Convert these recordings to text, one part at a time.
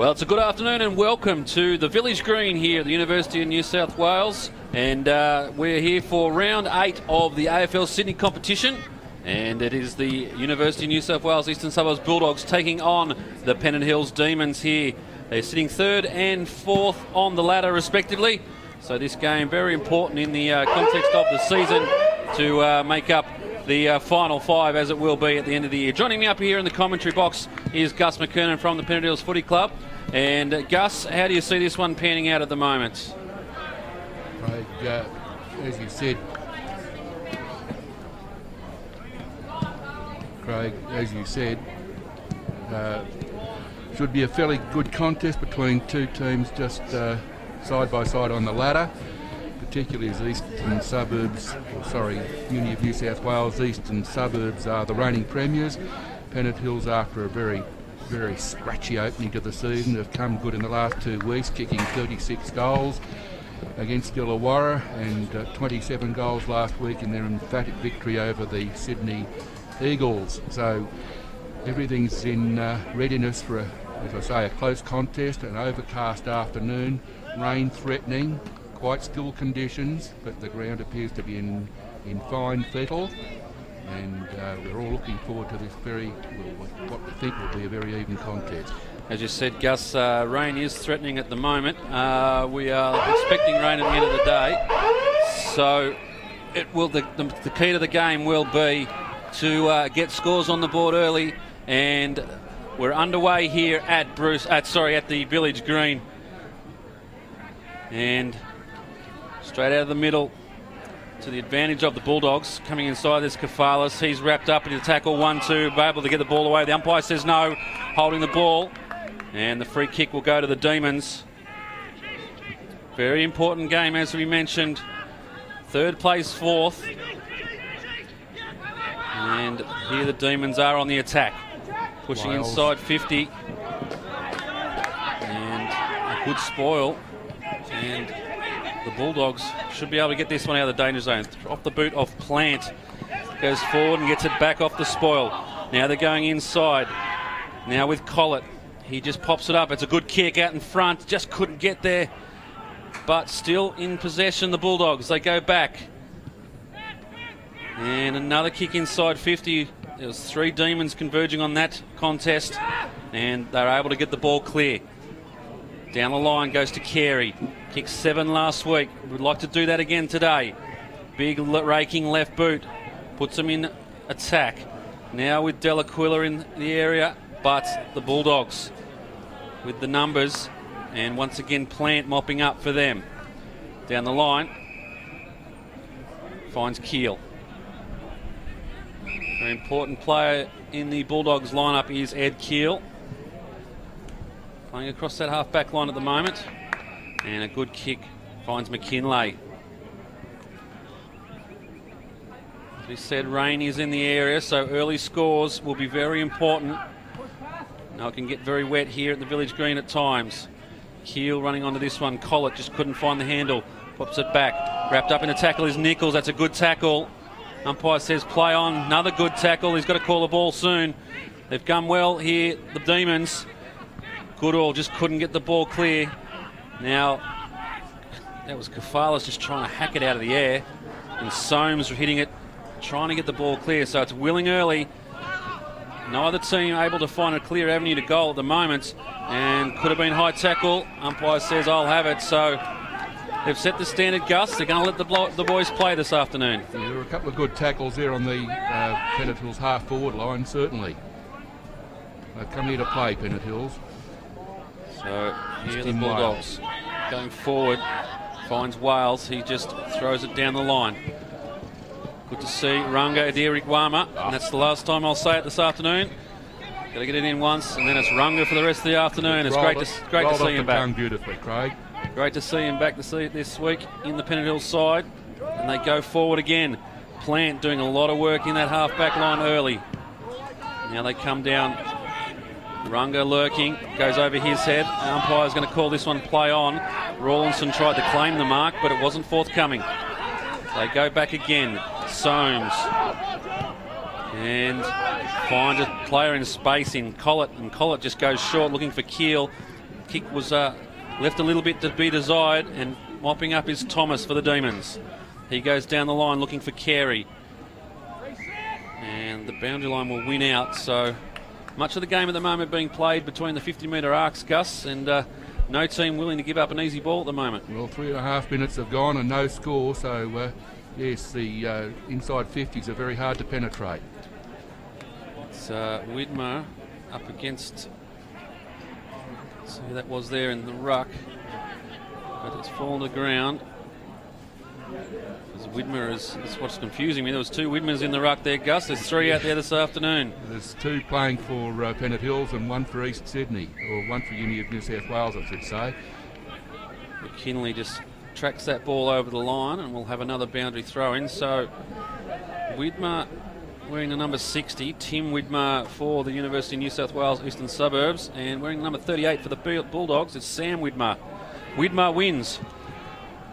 Well, it's a good afternoon and welcome to the Village Green here at the University of New South Wales. And we're here for round 8 of the AFL Sydney competition. And it is the University of New South Wales Eastern Suburbs Bulldogs taking on the Pennant Hills Demons here. They're sitting 3rd and 4th on the ladder respectively. So this game very important in the context of the season to make up the final 5 as it will be at the end of the year. Joining me up here in the commentary box is Gus McKernan from the Pennant Hills Footy Club. And Gus, how do you see this one panning out at the moment? Craig, as you said, should be a fairly good contest between two teams just side by side on the ladder, particularly as Eastern Suburbs, Uni of New South Wales Eastern Suburbs are the reigning premiers. Pennant Hills, after a very scratchy opening to the season, have come good in the last 2 weeks, kicking 36 goals against Illawarra and 27 goals last week in their emphatic victory over the Sydney Eagles. So everything's in readiness for, a close contest, an overcast afternoon, rain threatening, quite still conditions, but the ground appears to be in fine fettle. And we're all looking forward to this what we think will be a very even contest. As you said, Gus, rain is threatening at the moment. We are expecting rain at the end of the day. So it will. The key to the game will be to get scores on the board early, and we're underway here at the Village Green. And straight out of the middle, to the advantage of the Bulldogs. Coming inside this Kafalis, he's wrapped up in the tackle 1-2, able to get the ball away. The umpire says no, holding the ball, and the free kick will go to the Demons. Very important game, as we mentioned. 3rd plays 4th, and here the Demons are on the attack, pushing inside 50, and a good spoil, and the Bulldogs should be able to get this one out of the danger zone. Off the boot of Plant. Goes forward and gets it back off the spoil. Now they're going inside. Now with Collett. He just pops it up. It's a good kick out in front. Just couldn't get there. But still in possession, the Bulldogs. They go back. And another kick inside 50. There was 3 Demons converging on that contest. And they're able to get the ball clear. Down the line goes to Carey. Kicked 7 last week. Would like to do that again today. Big raking left boot. Puts them in attack. Now with Delaquila in the area, but the Bulldogs with the numbers. And once again, Plant mopping up for them. Down the line. Finds Keel. Very important player in the Bulldogs lineup is Ed Keel. Playing across that half-back line at the moment. And a good kick finds McKinlay. As we said, rain is in the area, so early scores will be very important. Now it can get very wet here at the Village Green at times. Keel running onto this one. Collett just couldn't find the handle. Pops it back. Wrapped up in a tackle is Nichols. That's a good tackle. Umpire says play on. Another good tackle. He's got to call the ball soon. They've come well here, the Demons. Goodall just couldn't get the ball clear. Now, that was Kafalis just trying to hack it out of the air. And Soames hitting it, trying to get the ball clear. So it's Willing early. Neither team able to find a clear avenue to goal at the moment. And could have been high tackle. Umpire says, I'll have it. So they've set the standard, Gus. They're going to let the boys play this afternoon. There were a couple of good tackles there on the Pennant Hills half-forward line, certainly. They've come here to play, Pennant Hills. So here the Bulldogs going forward, finds Wales, he just throws it down the line. Good to see Runga Adirikwama, and that's the last time I'll say it this afternoon. Got to get it in once, and then it's Runga for the rest of the afternoon. It's great to see him back. Beautifully, Craig. Great to see him back this week in the Pennant Hills side, and they go forward again. Plant doing a lot of work in that half-back line early. Now they come down. Runga lurking, goes over his head. The umpire's going to call this one play on. Rawlinson tried to claim the mark, but it wasn't forthcoming. They go back again. Soames. And finds a player in space in Collett, and Collett just goes short looking for Keel. kick was left a little bit to be desired, and mopping up is Thomas for the Demons. He goes down the line looking for Carey. And the boundary line will win out, so much of the game at the moment being played between the 50-metre arcs, Gus, and no team willing to give up an easy ball at the moment. Well, 3.5 minutes have gone and no score, so yes, the inside 50s are very hard to penetrate. It's Widmer up against, let's see who that was there in the ruck, but it's fallen to the ground. Widmer that's what's confusing me. There was 2 Widmers in the ruck there, Gus. There's 3 out there this afternoon. There's 2 playing for Pennant Hills and 1 for East Sydney, or 1 for Uni of New South Wales, I should say. McKinley just tracks that ball over the line, and we'll have another boundary throw in. So Widmer wearing the number 60, Tim Widmer for the University of New South Wales Eastern Suburbs, and wearing the number 38 for the Bulldogs is Sam Widmer. Widmer wins,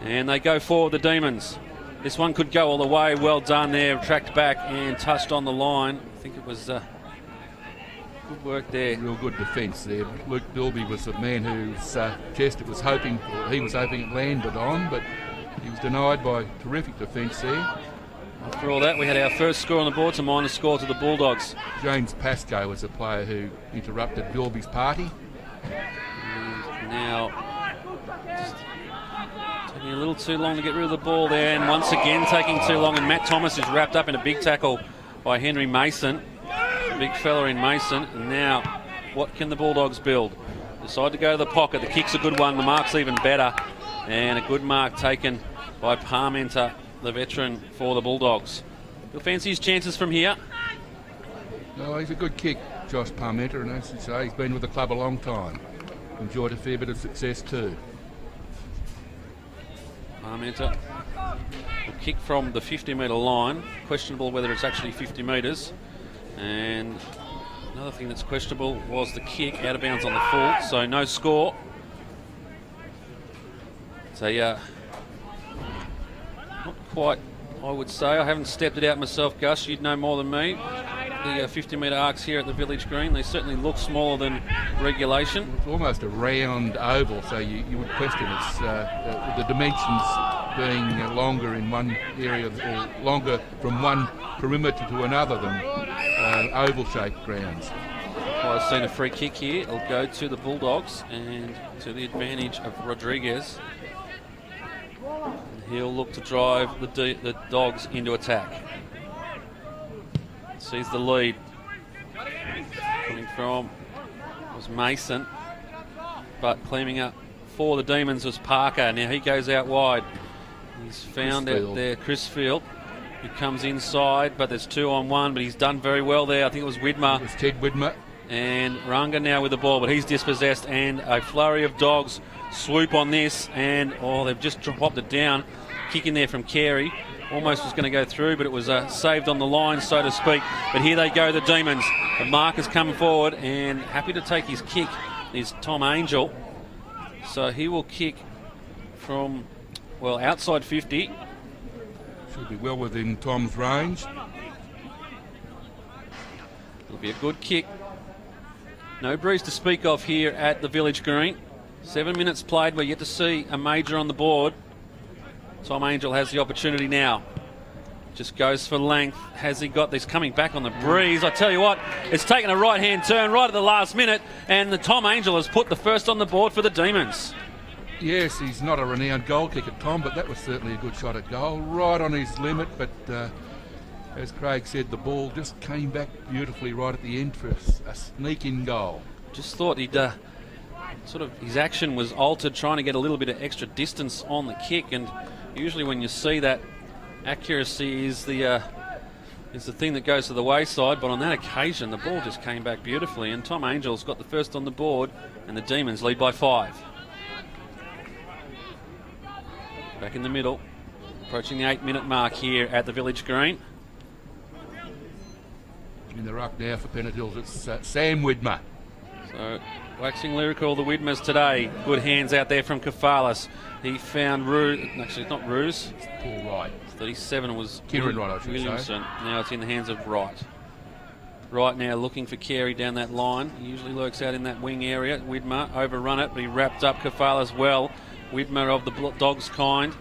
and they go forward, the Demons. This one could go all the way. Well done there. Tracked back and touched on the line. I think it was good work there. Real good defence there. Luke Bilby was the man whose chest he was hoping it landed on, but he was denied by terrific defence there. After all that, we had our first score on the board, to minus score to the Bulldogs. James Pascoe was a player who interrupted Bilby's party. And now taking a little too long to get rid of the ball there, and once again taking too long, and Matt Thomas is wrapped up in a big tackle by Henry Mason. Big fella in Mason. And now, what can the Bulldogs build? Decide to go to the pocket. The kick's a good one. The mark's even better. And a good mark taken by Parmenter, the veteran for the Bulldogs. You'll fancy his chances from here? No, he's a good kick, Josh Parmenter, and as you say, he's been with the club a long time. Enjoyed a fair bit of success too. Parmenter will kick from the 50-metre line. Questionable whether it's actually 50 metres. And another thing that's questionable was the kick out of bounds on the full, so no score. So not quite, I would say. I haven't stepped it out myself, Gus. You'd know more than me. The 50-metre arcs here at the Village Green, they certainly look smaller than regulation. It's almost a round oval, so you would question it's the dimensions being longer in one area, or longer from one perimeter to another than oval-shaped grounds. Well, I've seen a free kick here. It'll go to the Bulldogs and to the advantage of Rodriguez. And he'll look to drive the Dogs into attack. Sees the lead. Coming from was Mason, but claiming up for the Demons was Parker. Now he goes out wide. He's found out there Crisfield, who comes inside, but there's 2-on-1, but he's done very well there. I think it was Widmer. It was Ted Widmer. And Runga now with the ball, but he's dispossessed, and a flurry of Dogs swoop on this, and they've just popped it down. Kick in there from Carey. Almost was going to go through, but it was saved on the line, so to speak. But here they go, the Demons. The mark has come forward, and happy to take his kick is Tom Angel. So he will kick from, outside 50. Should be well within Tom's range. It'll be a good kick. No breeze to speak of here at the Village Green. 7 minutes played. We're yet to see a major on the board. Tom Angel has the opportunity now. Just goes for length. Has he got this? Coming back on the breeze. I tell you what, it's taken a right-hand turn right at the last minute, and the Tom Angel has put the first on the board for the Demons. Yes, he's not a renowned goal kicker, Tom, but that was certainly a good shot at goal. Right on his limit, but as Craig said, the ball just came back beautifully right at the end for a sneak-in goal. Just thought he'd his action was altered, trying to get a little bit of extra distance on the kick, and usually when you see that, accuracy is the thing that goes to the wayside, but on that occasion the ball just came back beautifully, and Tom Angel's got the first on the board, and the Demons lead by 5. Back in the middle, approaching the 8-minute mark here at the Village Green. In the ruck now for Pennant Hills, it's Sam Widmer. So, waxing lyrical, the Widmers today. Good hands out there from Kafalis. He found Ruse. Actually, it's not Ruse. It's Paul Wright. 37 was Kieran Wright, I should Williamson. say. Now it's in the hands of Wright. right now looking for Carey down that line. He usually lurks out in that wing area. Widmer overrun it, but he wrapped up Kafal as well. Widmer of the Dogs kind.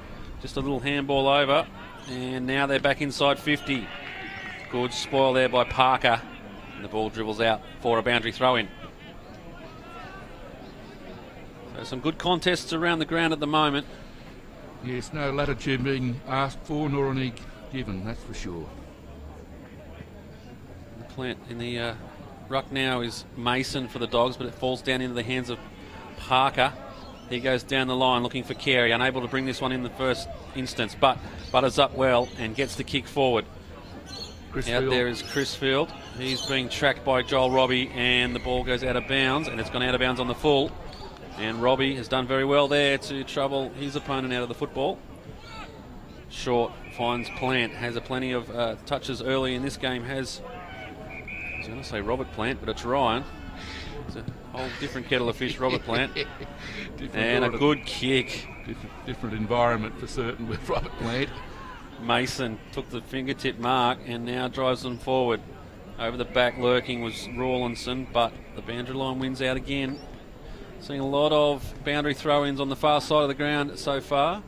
Just a little handball over. And now they're back inside 50. Good spoil there by Parker. And the ball dribbles out for a boundary throw-in. So some good contests around the ground at the moment. Yes, no latitude being asked for, nor any given, that's for sure. The plant in the ruck now is Mason for the Dogs, but it falls down into the hands of Parker. He goes down the line looking for Carey, unable to bring this one in the first instance, but butters up well and gets the kick forward. Out there is Crisfield. He's being tracked by Joel Robbie, and the ball goes out of bounds, and it's gone out of bounds on the full. And Robbie has done very well there to trouble his opponent out of the football. Short finds Plant, has a plenty of touches early in this game. I was going to say Robert Plant, but it's Ryan. It's a whole different kettle of fish, Robert Plant. And a good kick. Different environment for certain with Robert Plant. Mason took the fingertip mark and now drives them forward. Over the back lurking was Rawlinson, but the boundary line wins out again. Seeing a lot of boundary throw-ins on the far side of the ground so far.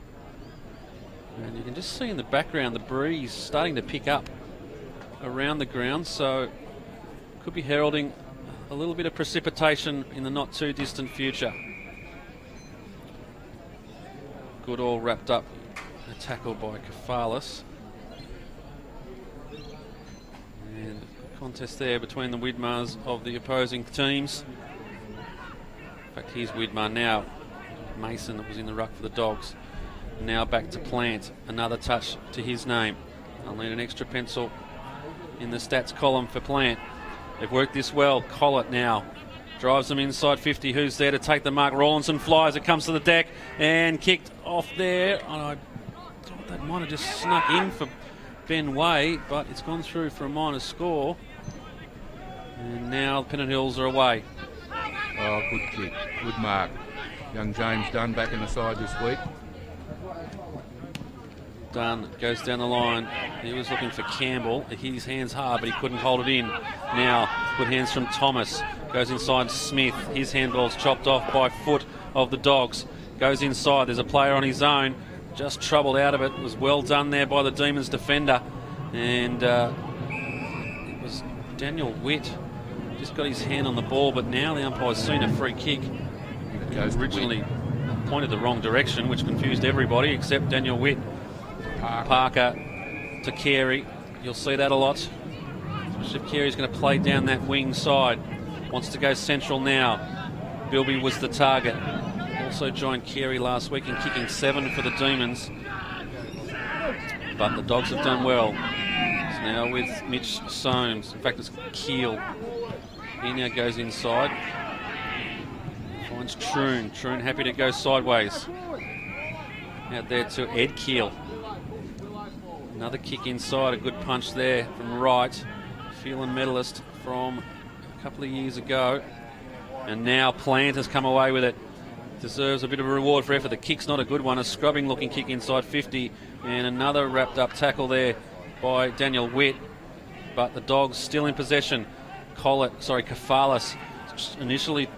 And you can just see in the background the breeze starting to pick up around the ground, so could be heralding a little bit of precipitation in the not too distant future. Good all wrapped up. A tackle by Kafalis. And a contest there between the Widmars of the opposing teams. In fact, here's Widmer now. Mason that was in the ruck for the Dogs. Now back to Plant. Another touch to his name. I'll need an extra pencil in the stats column for Plant. They've worked this well. Collett now drives them inside 50. Who's there to take the mark? Rawlinson flies. It comes to the deck and kicked off there. I thought that might have just snuck in for Ben Way, but it's gone through for a minor score. And now Pennant Hills are away. Oh, good kick. Good mark. Young James Dunn back in the side this week. Dunn goes down the line. He was looking for Campbell. His hands hard, but he couldn't hold it in. Now, good hands from Thomas. Goes inside Smith. His handball's chopped off by foot of the Dogs. Goes inside. There's a player on his own. Just troubled out of it. It was well done there by the Demons defender. And it was Daniel Witt. Just got his hand on the ball, but now the umpire's seen a free kick. He originally pointed the wrong direction, which confused everybody except Daniel Witt. Parker to Carey. You'll see that a lot. Especially if Carey's going to play down that wing side. Wants to go central now. Bilby was the target. Also joined Carey last week in kicking 7 for the Demons. But the Dogs have done well. It's now with Mitch Soames. In fact, it's Keel. He now goes inside. Finds Troon. Troon happy to go sideways. Out there to Ed Keel. Another kick inside. A good punch there from Wright. Phelan medalist from a couple of years ago. And now Plant has come away with it. Deserves a bit of a reward for effort. The kick's not a good one. A scrubbing looking kick inside 50. And another wrapped up tackle there by Daniel Witt. But the Dogs still in possession. Kafalis initially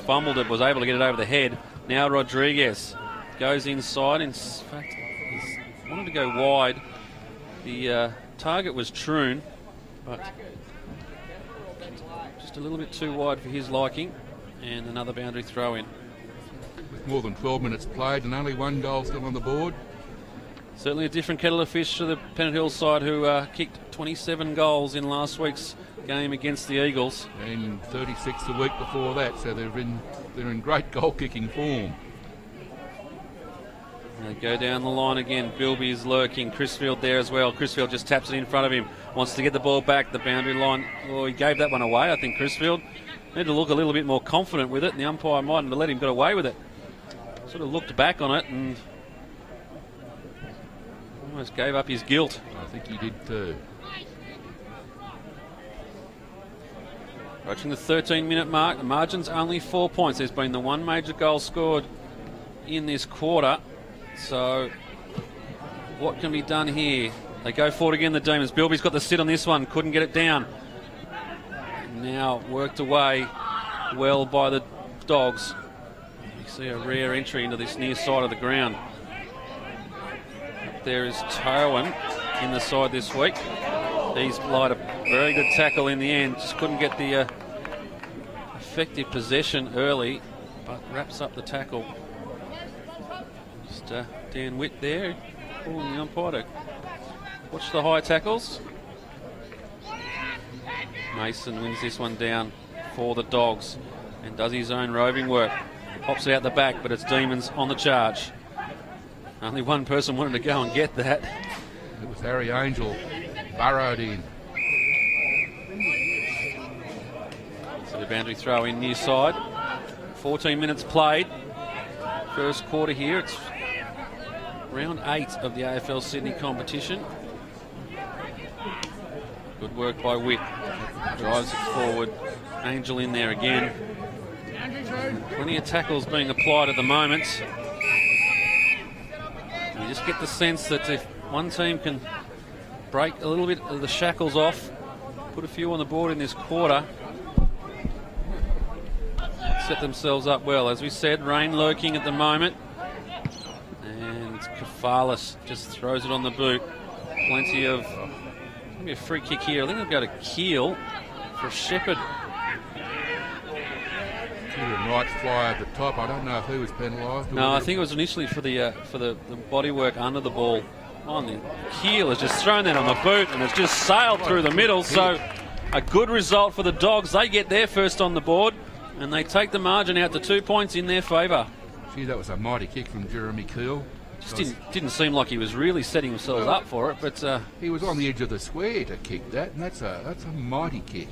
fumbled it, was able to get it over the head. Now Rodriguez goes inside. In fact, he wanted to go wide. The target was Troon, but just a little bit too wide for his liking. And another boundary throw in. With more than 12 minutes played and only one goal still on the board. Certainly a different kettle of fish to the Pennant Hills side, who kicked 27 goals in last week's game against the Eagles. And 36 the week before that, so they're in great goal-kicking form. They go down the line again. Bilby is lurking. Crisfield there as well. Crisfield just taps it in front of him. Wants to get the ball back. The boundary line. Oh, he gave that one away, I think, Crisfield. Need to look a little bit more confident with it, and the umpire mightn't have let him get away with it. Sort of looked back on it and almost gave up his guilt. I think he did too. Approaching the 13-minute mark. The margin's only 4 points. There's been the one major goal scored in this quarter. So what can be done here? They go forward again, the Demons. Bilby's got the sit on this one. Couldn't get it down. And now worked away well by the Dogs. You see a rare entry into this near side of the ground. Up there is Towan in the side this week. He's lied a very good tackle in the end. Just couldn't get the effective possession early, but wraps up the tackle. Just Dan Witt there, calling the umpire to watch the high tackles. Mason wins this one down for the Dogs and does his own roving work. Pops it out the back, but it's Demons on the charge. Only one person wanted to go and get that. It was Harry Angel, burrowed in. So the boundary throw in near side. 14 minutes played. First quarter here. It's round 8 of the AFL Sydney competition. Good work by Witt. Drives it forward. Angel in there again. Plenty of tackles being applied at the moment. You just get the sense that if one team can break a little bit of the shackles off, put a few on the board in this quarter, set themselves up well. As we said, rain lurking at the moment. And Kafalis just throws it on the boot. Plenty of... Maybe a free kick here. I think they'll go to Keel for Shepherd. Right fly over the top. I don't know if he was penalised. No, I think it was initially for the bodywork under the ball. On the Keel has just thrown that on the boot and has just sailed through the middle. So a good result for the Dogs. They get their first on the board and they take the margin out to 2 points in their favour. Gee, that was a mighty kick from Jeremy Keel. Just didn't seem like he was really setting himself up for it, but he was on the edge of the square to kick that, and that's a mighty kick.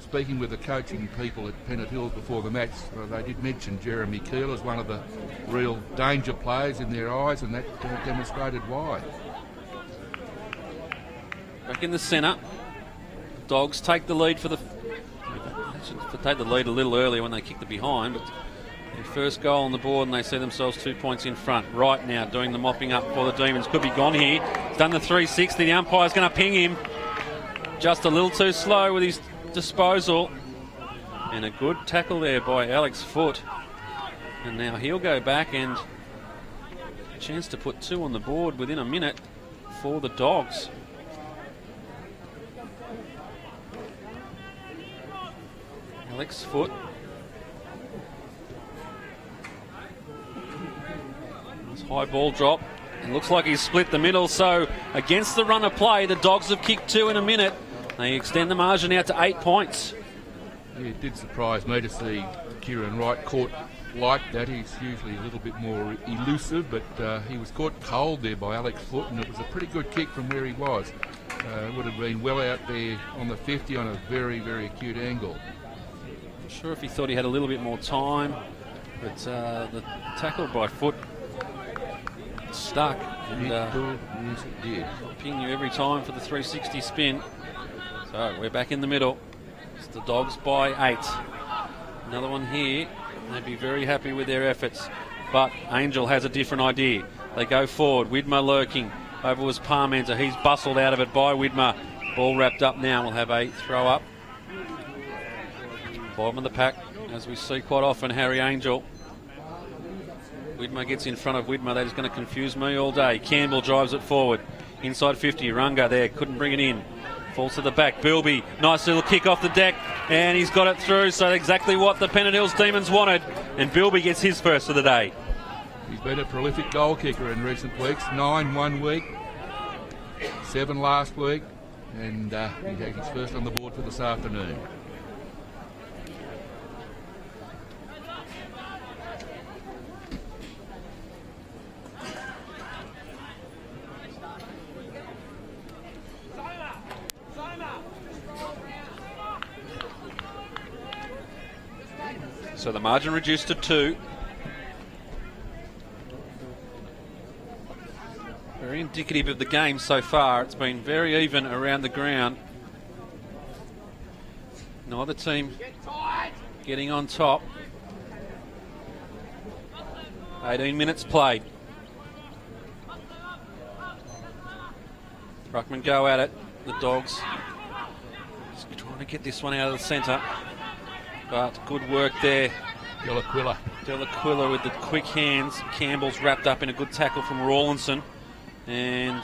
Speaking with the coaching people at Pennant Hills before the match, they did mention Jeremy Keel as one of the real danger players in their eyes, and that demonstrated why. Back in the centre, Dogs take the lead for the... Take the lead a little earlier when they kicked it behind, but their first goal on the board and they see themselves 2 points in front. Right now, doing the mopping up for the Demons. Could be gone here. He's done the 360. The umpire's going to ping him. Just a little too slow with his disposal. And a good tackle there by Alex Foote. And now he'll go back and a chance to put 2 on the board within a minute for the Dogs. Alex Foote. Nice high ball drop. It looks like he's split the middle, so against the run of play, the Dogs have kicked 2 in a minute. They extend the margin out to 8 points. Yeah, it did surprise me to see Kieran Wright caught like that. He's usually a little bit more elusive, but he was caught cold there by Alex Foote, and it was a pretty good kick from where he was. Would have been well out there on the 50 on a very, very acute angle. Not sure if he thought he had a little bit more time, but the tackle by Foote stuck. And, yes, it did. Ping you every time for the 360 spin. So we're back in the middle. It's the Dogs by 8. Another one here. They'd be very happy with their efforts. But Angel has a different idea. They go forward. Widmer lurking. Over was Parmenter. He's bustled out of it by Widmer. Ball wrapped up now. We'll have a throw up. Bottom of the pack, as we see quite often, Harry Angel. Widmer gets in front of Widmer. That is going to confuse me all day. Campbell drives it forward. Inside 50. Runga there. Couldn't bring it in. Falls to the back. Bilby. Nice little kick off the deck. And he's got it through. So exactly what the Pennant Hills Demons wanted. And Bilby gets his first of the day. He's been a prolific goal kicker in recent weeks. 9 one week. 7 last week. And he had his first on the board for this afternoon. So the margin reduced to 2. Very indicative of the game so far. It's been very even around the ground. Neither team getting on top. 18 minutes played. Ruckman go at it. The Dogs just trying Trying to get this one out of the centre. But good work there. Delaquila with the quick hands. Campbell's wrapped up in a good tackle from Rawlinson. And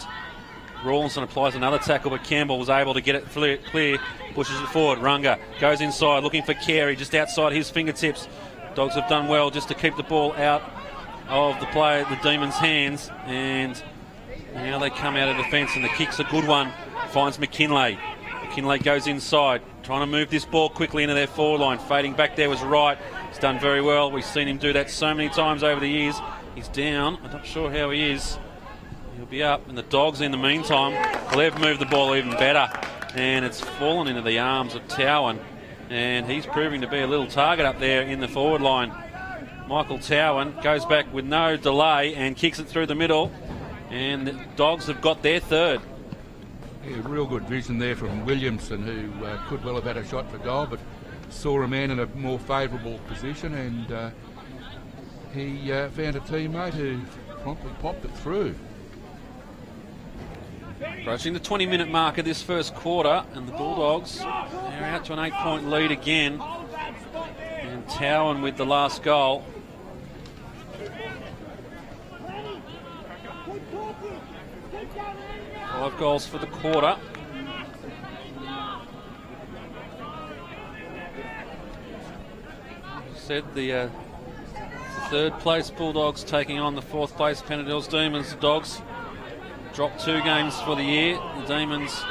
Rawlinson applies another tackle, but Campbell was able to get it clear, pushes it forward. Runga goes inside, looking for Carey, just outside his fingertips. Dogs have done well just to keep the ball out of the Demons' hands. And now they come out of defence, and the kick's a good one. Finds McKinlay. McKinlay goes inside, trying to move this ball quickly into their forward line. Fading back there was Wright. He's done very well. We've seen him do that so many times over the years. He's down. I'm not sure how he is. He'll be up. And the Dogs, in the meantime, they've moved the ball even better. And it's fallen into the arms of Towan. And he's proving to be a little target up there in the forward line. Michael Towan goes back with no delay and kicks it through the middle. And the Dogs have got their third. Yeah, real good vision there from Williamson, who could well have had a shot for goal, but saw a man in a more favourable position, and he found a teammate who promptly popped it through. Approaching the 20-minute mark of this first quarter, and the Bulldogs are out to an 8-point lead again. And Towan with the last goal. Five goals for the quarter. Said the third place Bulldogs taking on the fourth place Pennant Hills Demons. The Dogs dropped 2 games for the year. The Demons,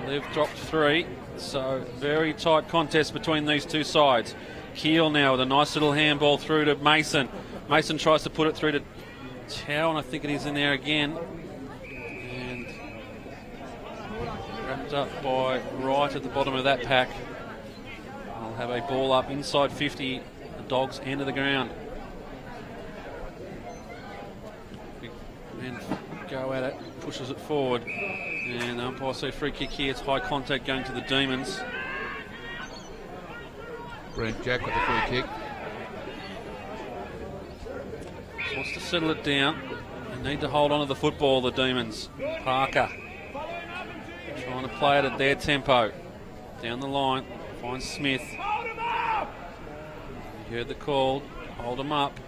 they've dropped 3. So very tight contest between these two sides. Keel now with a nice little handball through to Mason. Mason tries to put it through to Towan. I think it is in there again. And wrapped up by right at the bottom of that pack. I'll have a ball up inside 50, the Dogs' end of the ground. Big man go at it, pushes it forward. And the umpire see free kick here. It's high contact going to the Demons. Brent Jack with the free kick. Just wants to settle it down. They need to hold on to the football, the Demons. Parker trying to play it at their tempo. Down the line, finds Smith. You heard the call, hold him up.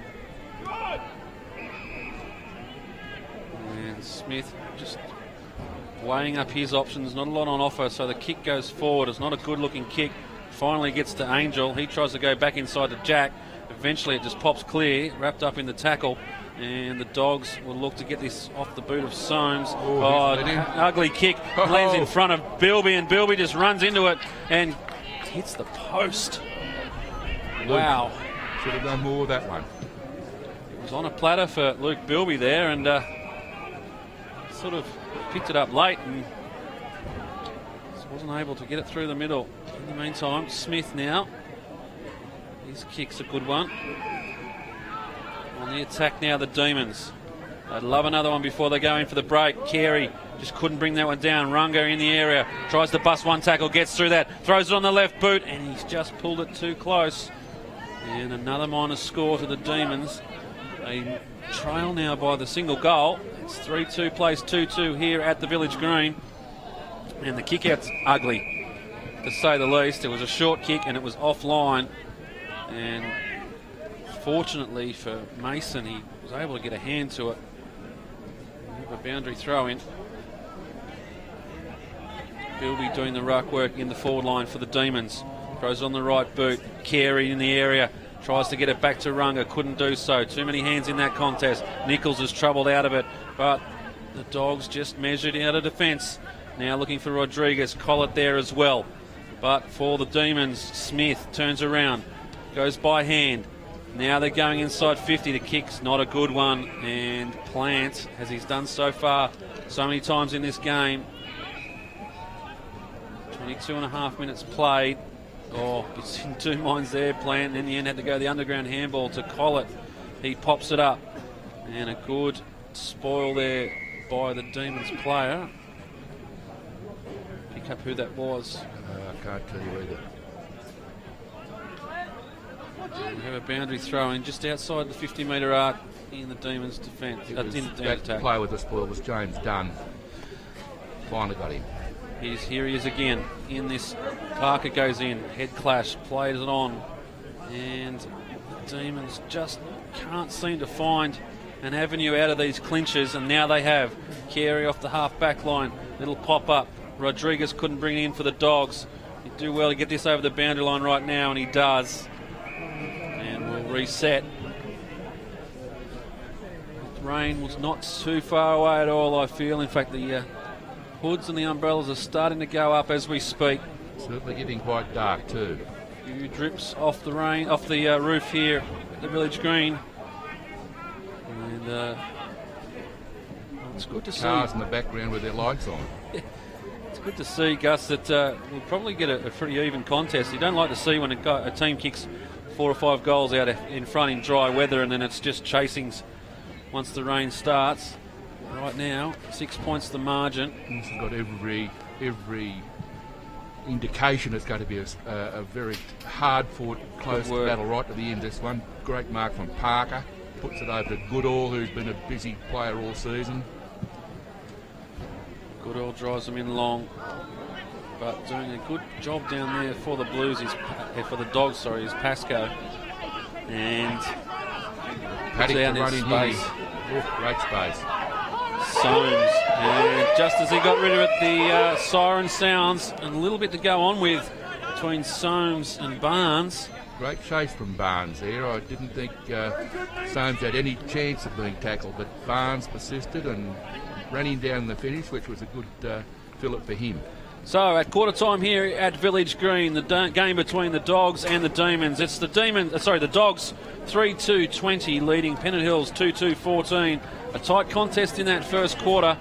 And Smith just weighing up his options, not a lot on offer, so the kick goes forward. It's not a good looking kick. Finally gets to Angel. He tries to go back inside to Jack. Eventually it just pops clear, wrapped up in the tackle. And the Dogs will look to get this off the boot of Soames. Ugly kick. Lands in front of Bilby, and Bilby just runs into it and hits the post. Wow. Should have done more with that one. It was on a platter for Luke Bilby there, and sort of picked it up late and just wasn't able to get it through the middle. In the meantime, Smith now. His kick's a good one. On the attack now, the Demons. They'd love another one before they go in for the break. Carey just couldn't bring that one down. Runga in the area. Tries to bust one tackle, gets through that. Throws it on the left boot, and he's just pulled it too close. And another minus score to the Demons. They trail now by the single goal. It's 3-2, plays 2-2 here at the Village Green. And the kick-out's ugly, to say the least. It was a short kick, and it was offline. And fortunately for Mason, he was able to get a hand to it. A boundary throw in. Bilby doing the ruck work in the forward line for the Demons. Throws on the right boot. Carey in the area. Tries to get it back to Runga. Couldn't do so. Too many hands in that contest. Nichols is troubled out of it. But the Dogs just measured out of defence. Now looking for Rodriguez. Collett there as well. But for the Demons, Smith turns around. Goes by hand. Now they're going inside 50. The kick's not a good one. And Plant, as he's done so far, so many times in this game. 22.5 minutes played. Oh, it's in two minds there, Plant. And in the end had to go the underground handball to Collett. He pops it up. And a good spoil there by the Demons player. Pick up who that was. I can't tell you either. We have a boundary throw in just outside the 50-metre arc in the Demons' defence. That player with the spoil was James Dunn. Finally got him. Here he is again. In this, Parker goes in. Head clash, plays it on. And the Demons just can't seem to find an avenue out of these clinches, and now they have. Carey off the half back line. Little pop up. Rodriguez couldn't bring it in for the Dogs. He'd do well to get this over the boundary line right now, and he does. And we'll reset. The rain was not too far away at all, I feel. In fact, the hoods and the umbrellas are starting to go up as we speak. Certainly getting quite dark too. A few drips off the rain, off the roof here at the Village Green. And it's good to see. Cars in the background with their lights on. It's good to see, Gus, that we'll probably get a pretty even contest. You don't like to see when a team kicks 4 or 5 goals out in front in dry weather and then it's just chasings once the rain starts. Right now, 6 points the margin. It's got every indication it's going to be a very hard-fought, close battle right to the end. This one, great mark from Parker. Puts it over to Goodall, who's been a busy player all season. Goodall drives them in long, but doing a good job down there for the Blues, for the Dogs, is Pascoe. And Paddock down to run in space. here. Great space. Soames, and just as he got rid of it, the siren sounds, and a little bit to go on with between Soames and Barnes. Great chase from Barnes there. I didn't think Soames had any chance of being tackled, but Barnes persisted and ran him down the finish, which was a good fillip for him. So at quarter time here at Village Green, the game between the Dogs and the Demons. It's the Dogs 3-2-20 leading Pennant Hills 2-2-14. A tight contest in that first quarter.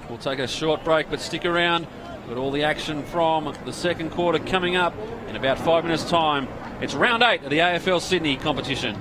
We'll take a short break, but stick around. Got all the action from the second quarter coming up in about 5 minutes' time. It's round 8 of the AFL Sydney competition.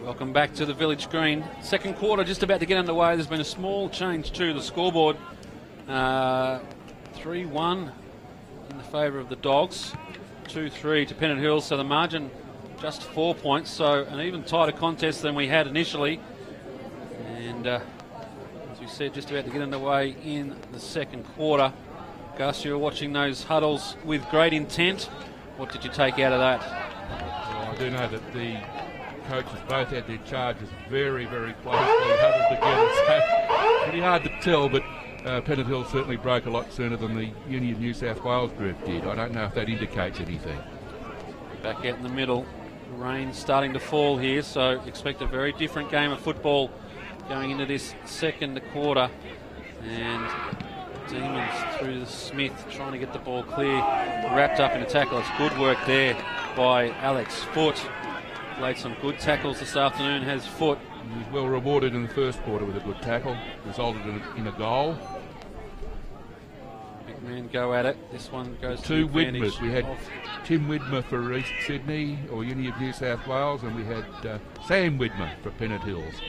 Welcome back to the Village Green. Second quarter just about to get underway. There's been a small change to the scoreboard. 3-1 in the favour of the Dogs. 2-3 to Pennant Hills. So the margin just 4 points. So an even tighter contest than we had initially. And as we said, just about to get underway in the second quarter. Gus, you were watching those huddles with great intent. What did you take out of that? Well, I do know that the coaches both had their charges very, very closely huddled together, so pretty hard to tell, but Pennant Hill certainly broke a lot sooner than the Uni of New South Wales group did. I don't know if that indicates anything. Back out in the middle, rain starting to fall here, so expect a very different game of football going into this second quarter. And Demons through the Smith, trying to get the ball clear, wrapped up in a tackle. It's good work there by Alex Foote. Played some good tackles this afternoon, has Foote. He was well rewarded in the first quarter with a good tackle, resulted in a goal. Big man go at it. This one goes Two to the advantage. Widmers. We had Tim Widmer for East Sydney, or Uni of New South Wales, and we had Sam Widmer for Pennant Hills.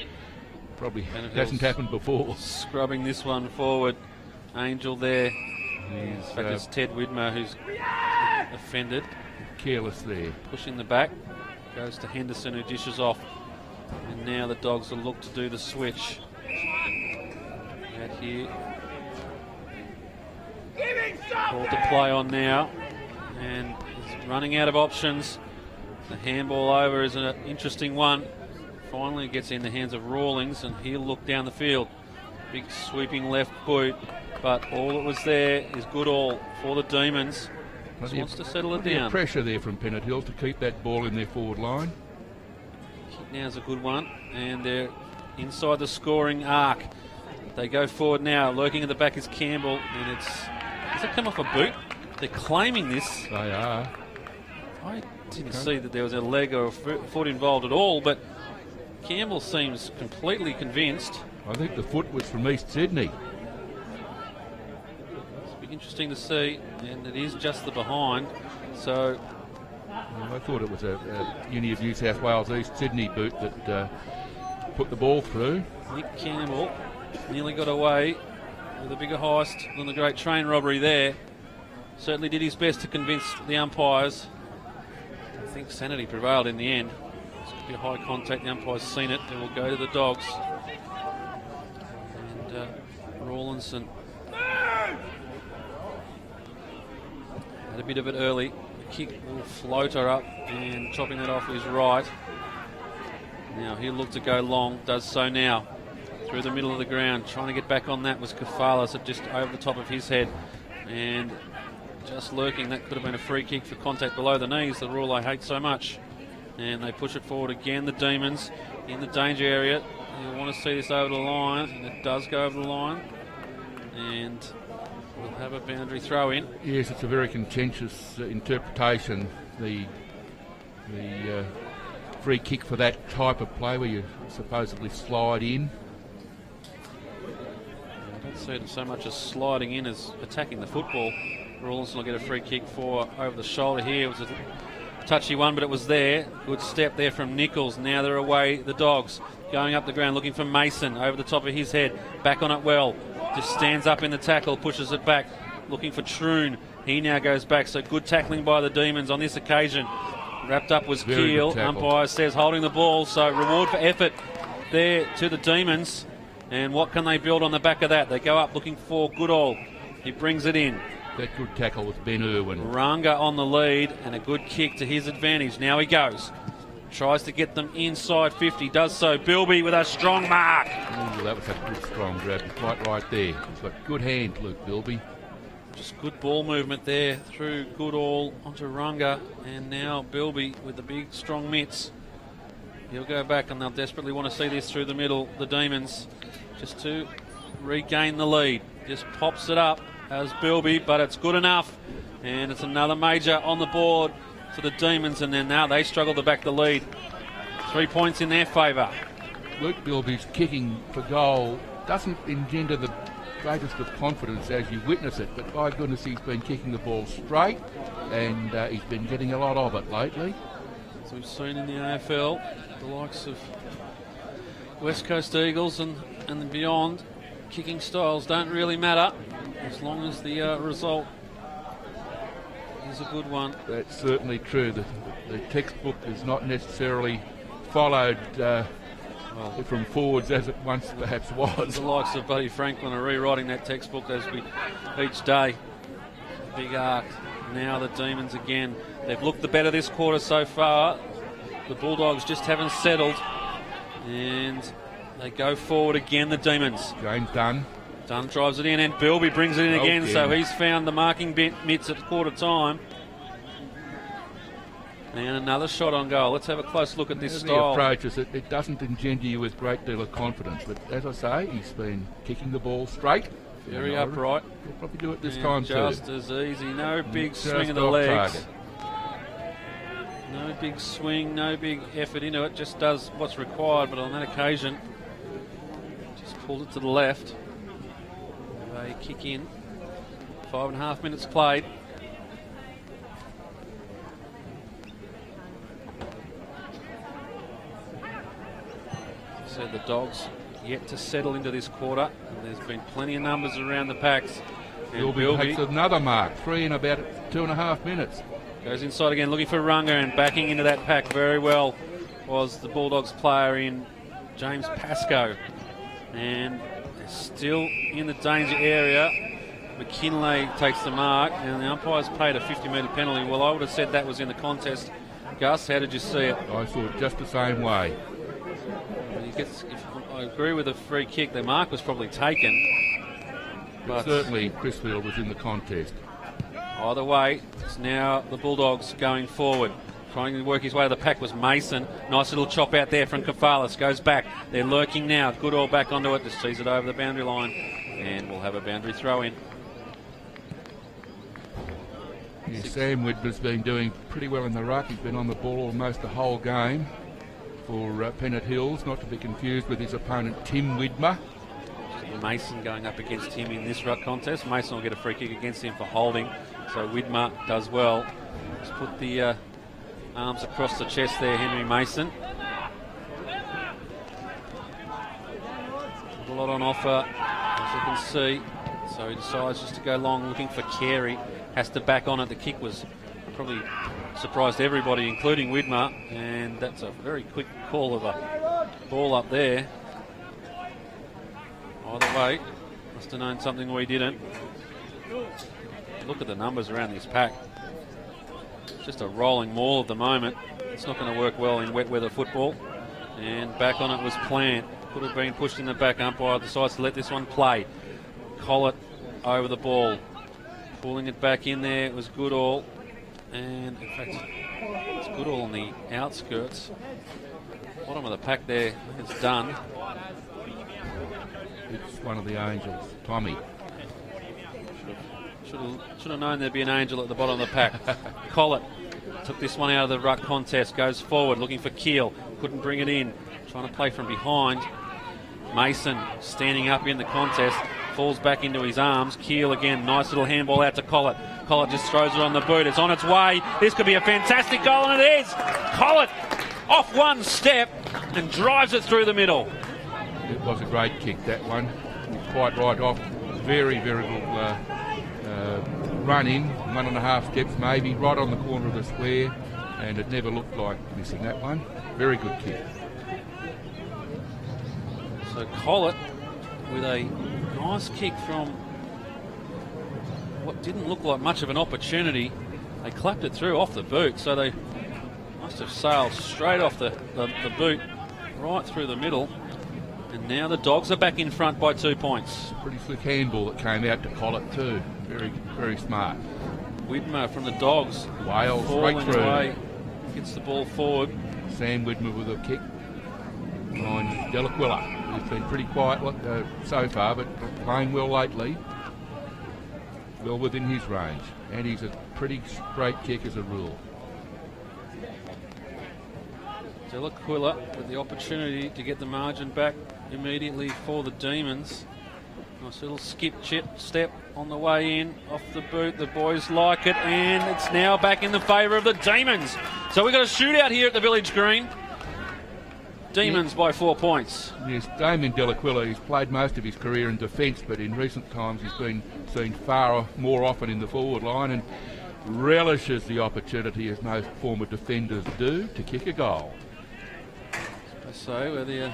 Probably hasn't happened before. Scrubbing this one forward. Angel there. In fact, it's Ted Widmer who's offended. Careless there. Pushing the back. Goes to Henderson, who dishes off. And now the Dogs will look to do the switch. Out here. Ball to play on now. And he's running out of options. The handball over is an interesting one. Finally gets in the hands of Rawlings, and he'll look down the field. Big sweeping left boot. But all that was there is good all for the Demons. Just wants to settle it down. Pressure there from Pennant Hills to keep that ball in their forward line. Kick now's a good one, and they're inside the scoring arc. They go forward now. Lurking at the back is Campbell, and does it come off a boot? They're claiming this. They are. I didn't see that there was a leg or a foot involved at all, but Campbell seems completely convinced. I think the foot was from East Sydney. Interesting to see, and it is just the behind. So I thought it was a Uni of New South Wales East Sydney boot that put the ball through. Nick Campbell nearly got away with a bigger heist than the great train robbery there. Certainly did his best to convince the umpires. I think sanity prevailed in the end. It's going to be a high contact. The umpire's seen it. It will go to the Dogs. And Rawlinson had a bit of it early. The kick will floater up, and chopping that off is right. Now he'll look to go long, does so now. Through the middle of the ground, trying to get back on that was Kafalas, just over the top of his head. And just lurking, that could have been a free kick for contact below the knees, the rule I hate so much. And they push it forward again, the Demons in the danger area. You want to see this over the line, and it does go over the line. And we'll have a boundary throw in. Yes, it's a very contentious interpretation. The free kick for that type of play where you supposedly slide in. I don't see it so much as sliding in as attacking the football. Rawlinson will get a free kick for over the shoulder here. It was a touchy one, but it was there. Good step there from Nichols. Now they're away, the Dogs. Going up the ground, looking for Mason over the top of his head. Back on it well. Just stands up in the tackle, pushes it back. Looking for Troon. He now goes back. So good tackling by the Demons on this occasion. Wrapped up was Keel. Umpire says holding the ball. So reward for effort there to the Demons. And what can they build on the back of that? They go up looking for Goodall. He brings it in. That good tackle with Ben Irwin. Runga on the lead, and a good kick to his advantage. Now he goes. Tries to get them inside 50. Does so. Bilby with a strong mark. Ooh, that was a good strong grab. Quite right there. He's got good hand, Luke Bilby. Just good ball movement there through Goodall onto Runga. And now Bilby with the big strong mitts. He'll go back, and they'll desperately want to see this through the middle. The Demons just to regain the lead. Just pops it up as Bilby, but it's good enough. And it's another major on the board for the Demons, and then now they struggle to back the lead. 3 points in their favour. Luke Bilby's kicking for goal doesn't engender the greatest of confidence as you witness it, but by goodness, he's been kicking the ball straight, and he's been getting a lot of it lately. As we've seen in the AFL, the likes of West Coast Eagles and beyond, kicking styles don't really matter as long as the result is a good one. That's certainly true. The textbook is not necessarily followed from forwards as it once perhaps was. The likes of Buddy Franklin are rewriting that textbook each day. Big arc. Now the Demons again. They've looked the better this quarter so far. The Bulldogs just haven't settled. And they go forward again, the Demons. James Dunn. Dunn drives it in, and Bilby brings it in again. So he's found the marking mitts at quarter time. And another shot on goal. Let's have a close look at this style. The approach is it doesn't engender you with a great deal of confidence, but as I say, he's been kicking the ball straight. Very upright. He'll probably do it this time too. Just as easy. No big swing of the legs. Target. No big swing, no big effort into it. Just does what's required, but on that occasion, just pulled it to the left. They kick in. 5.5 minutes played. So the Dogs yet to settle into this quarter, and there's been plenty of numbers around the packs. And Bilby takes another mark, 3 in about 2.5 minutes. Goes inside again, looking for Runga, and backing into that pack very well was the Bulldogs player in James Pascoe. And they're still in the danger area. McKinlay takes the mark, and the umpire's paid a 50-metre penalty. Well, I would have said that was in the contest. Gus, how did you see it? I saw it just the same way. I agree with the free kick. The mark was probably taken. But certainly Crisfield was in the contest. Either way, it's now the Bulldogs going forward. Trying to work his way to the pack was Mason. Nice little chop out there from Kafalis. Goes back. They're lurking now. Goodall back onto it. Just sees it over the boundary line. And we'll have a boundary throw in. Yeah, Sam Widmer's been doing pretty well in the ruck. He's been on the ball almost the whole game for Pennant Hills, not to be confused with his opponent Tim Widmer. Mason going up against him in this ruck contest. Mason will get a free kick against him for holding, so Widmer does well. Just put the arms across the chest there, Henry Mason. A lot on offer, as you can see. So he decides just to go long, looking for Carey. Has to back on it. The kick was probably surprised everybody, including Widmer, and that's a very quick call of a ball up there. Either way, must have known something we didn't. Look at the numbers around this pack. Just a rolling maul at the moment. It's not going to work well in wet weather football. And back on it was Plant. Could have been pushed in the back. Umpire decides to let this one play. Collett over the ball. Pulling it back in there. It was Goodall. And in fact, it's Goodall on the outskirts. Bottom of the pack there. I think it's done. It's one of the Angels, Tommy. Should have known there'd be an Angel at the bottom of the pack. Collett took this one out of the ruck contest, goes forward looking for Keel, couldn't bring it in, trying to play from behind. Mason standing up in the contest, falls back into his arms. Keel again, nice little handball out to Collett. Collett just throws it on the boot, it's on its way. This could be a fantastic goal, and it is. Collett off one step and drives it through the middle. It was a great kick, that one. Quite right off. Very, very good run in. 1.5 steps maybe, right on the corner of the square. And it never looked like missing that one. Very good kick. So Collett with a nice kick from what didn't look like much of an opportunity. They clapped it through off the boot. So they must have sailed straight off the boot, right through the middle. And now the Dogs are back in front by 2 points. Pretty slick handball that came out to Collett too. Very, very smart. Widmer from the Dogs. Wales straight through. Away, gets the ball forward. Sam Widmer with a kick. behind Delaquila, who's been pretty quiet so far, but playing well lately. Well within his range, and he's a pretty straight kick as a rule. Delaquila with the opportunity to get the margin back immediately for the Demons. Nice little step on the way in, off the boot. The boys like it, and it's now back in the favour of the Demons. So we've got a shootout here at the Village Green. Demons by 4 points. Yes, Damien Delaquila, he's played most of his career in defence, but in recent times he's been seen far more often in the forward line and relishes the opportunity, as most former defenders do, to kick a goal. So where the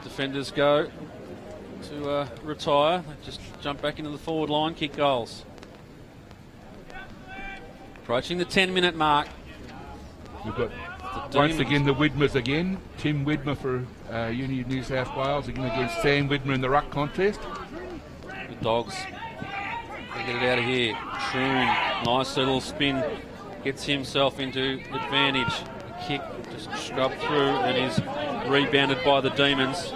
defenders go to retire, they just jump back into the forward line, kick goals. Approaching the 10-minute mark. We've got once again the Widmers again. Tim Widmer for Uni of New South Wales again against Sam Widmer in the ruck contest. The Dogs, they get it out of here. Troon, nice little spin, gets himself into advantage. The kick just scrubbed through and is rebounded by the Demons.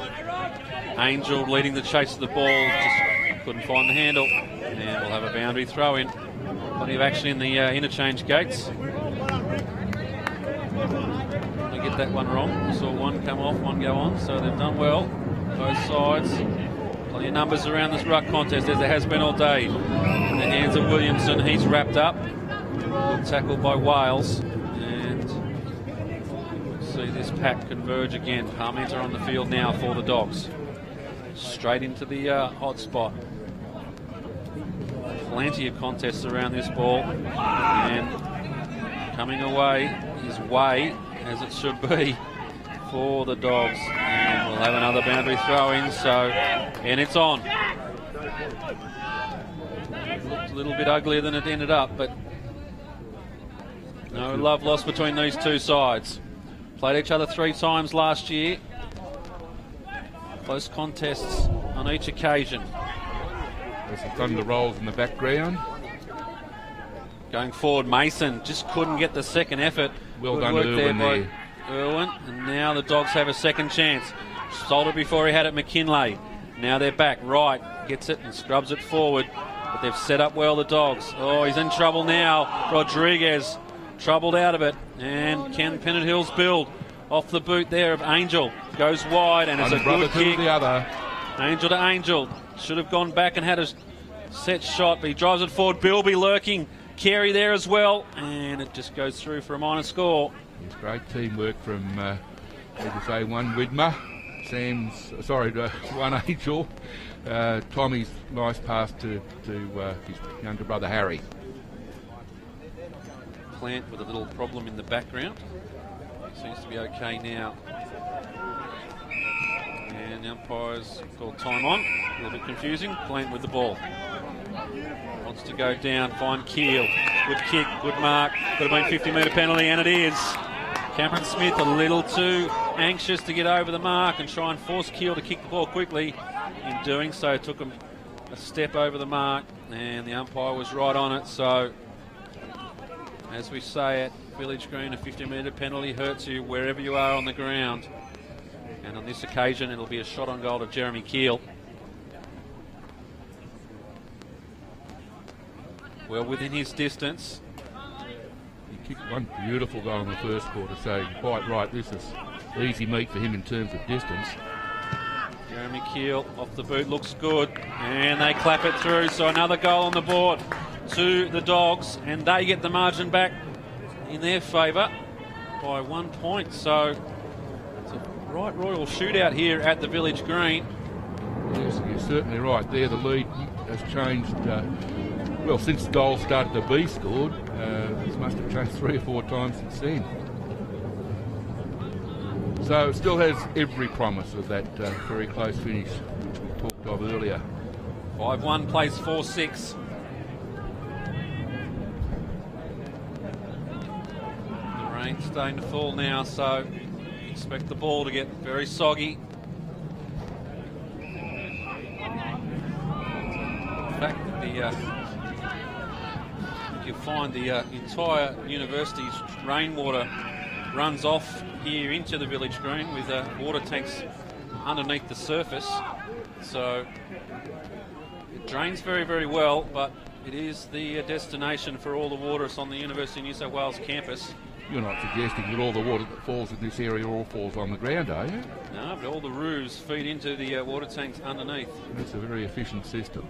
Angel leading the chase of the ball, just couldn't find the handle, and we'll have a boundary throw in. Plenty of action in the interchange gates. They get that one wrong. We saw one come off, one go on, so they've done well, both sides. Plenty of numbers around this ruck contest, as there has been all day. In the hands of Williamson, he's wrapped up. Good tackle by Wales, and we'll see this pack converge again. Parmenter on the field now for the Dogs. Straight into the hot spot. Plenty of contests around this ball, and coming away is Way, as it should be, for the Dogs. And we'll have another boundary throw in, and it's on. It looked a little bit uglier than it ended up, but no love lost between these two sides. Played each other 3 times last year. Close contests on each occasion. There's the thunder rolls in the background. Going forward, Mason just couldn't get the second effort. Well Good done, work Irwin there by Irwin. And now the Dogs have a second chance. Sold it before he had it, McKinlay. Now they're back. Wright gets it and scrubs it forward. But they've set up well, the Dogs. Oh, he's in trouble now. Rodriguez troubled out of it. And can Pennant Hills build? Off the boot there of Angel. Goes wide, and it's a good kick. The other. Angel to Angel. Should have gone back and had a set shot, but he drives it forward. Bilby lurking. Carey there as well. And it just goes through for a minor score. It's great teamwork from, as you say, one Widmer. One Angel. Tommy's nice pass to his younger brother Harry. Plant with a little problem in the background. Seems to be okay now. And the umpire's called time on. A little bit confusing. Plant with the ball. Wants to go down, find Keel. Good kick, good mark. Could have been 50-metre penalty, and it is. Cameron Smith a little too anxious to get over the mark and try and force Keel to kick the ball quickly. In doing so, took him a step over the mark, and the umpire was right on it. So, as we say at Village Green, a 50-metre penalty hurts you wherever you are on the ground. And on this occasion, it'll be a shot on goal to Jeremy Keel. Well within his distance. He kicked one beautiful goal in the first quarter, so you're quite right, this is easy meat for him in terms of distance. Jeremy Keel off the boot, looks good, and they clap it through, so another goal on the board to the Dogs, and they get the margin back in their favour by 1 point. So it's a right royal shootout here at the Village Green. Yes, you're certainly right there. The lead has changed, well, since the goal started to be scored. It must have changed 3 or 4 times since then. So it still has every promise of that very close finish which we talked of earlier. 5-1 plays 4-6. The rain's starting to fall now, so expect the ball to get very soggy. In fact, you'll find the entire university's rainwater runs off here into the village green with water tanks underneath the surface. So it drains very, very well, but it is the destination for all the water on the University of New South Wales campus. You're not suggesting that all the water that falls in this area all falls on the ground, are you? No, but all the roos feed into the water tanks underneath. It's a very efficient system.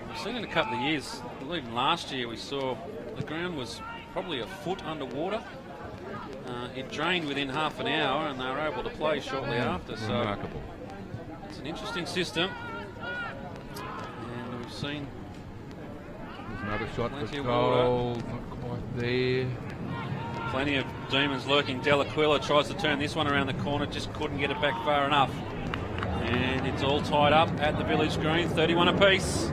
We've seen in a couple of years, I believe last year we saw the ground was probably a foot underwater. It drained within half an hour and they were able to play shortly after. So Remarkable. it's an interesting system. And we've seen There's another shot plenty for of goal, not quite there. plenty of demons lurking. Delaquila tries to turn this one around the corner, just couldn't get it back far enough. And it's all tied up at the village green, 31 apiece.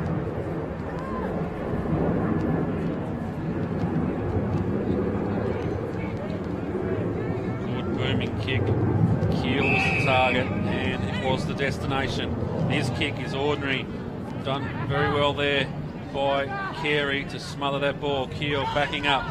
Good booming kick. Keel was the target and it was the destination. His kick is ordinary. Done very well there by Carey to smother that ball. Keel backing up.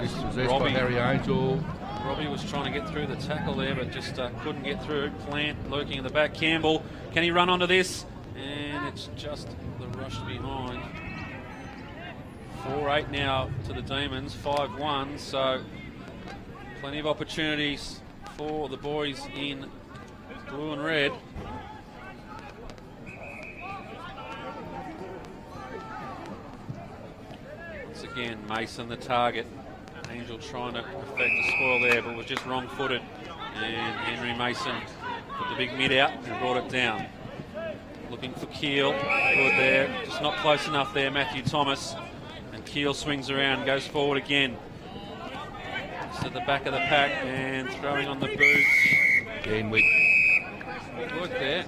This was by Harry Angel. Robbie was trying to get through the tackle there, but just couldn't get through. Plant lurking in the back. Campbell, can he run onto this? And it's just the rush behind. 4-8 now to the Demons, 5-1. So plenty of opportunities for the boys in blue and red. Once again, Mason the target. Angel trying to affect the spoil there, but was just wrong-footed. And Henry Mason put the big mid out and brought it down. Looking for Keel. Good there. Just not close enough there, Matthew Thomas. And Keel swings around, goes forward again. Just at the back of the pack and throwing on the boots. Again, Wick. Good work there.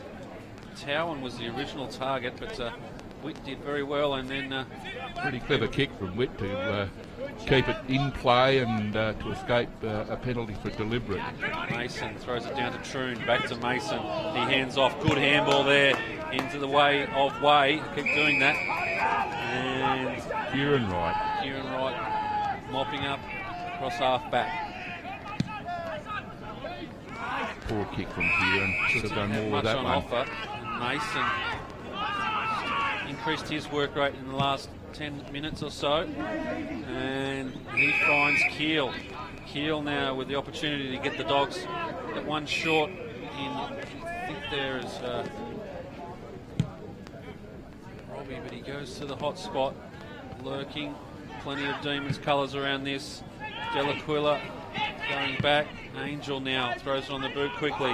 Towan was the original target, but Witt did very well, and then Pretty clever kick from Witt to keep it in play and to escape a penalty for deliberate. Mason throws it down to Troon, back to Mason. He hands off, good handball there into the way of Way. Keep doing that. And Kieran Wright mopping up across half back. Poor kick from Kieran. Should have done more with that on one. offer. And Mason increased his work rate in the last 10 minutes or so, and he finds Keel. Keel now with the opportunity to get the Dogs at one short. I think there is Robbie, but he goes to the hot spot, lurking. Plenty of Demons colours around this. Delaquila going back. Angel now throws it on the boot quickly,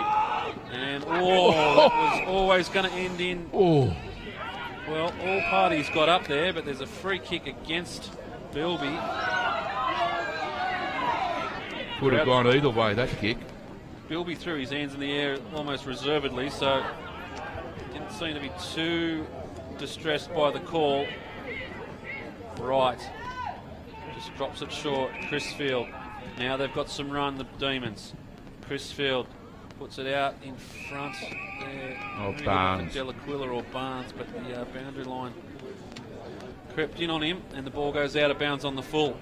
and that was always going to end in. Well, all parties got up there, but there's a free kick against Bilby. Could have gone either way, that kick. Bilby threw his hands in the air almost reservedly, so didn't seem to be too distressed by the call. Right. Just drops it short. Crisfield. Now they've got some run, the Demons. Crisfield puts it out in front there. Barnes. Delaquila or Barnes, but the boundary line crept in on him, and the ball goes out of bounds on the full.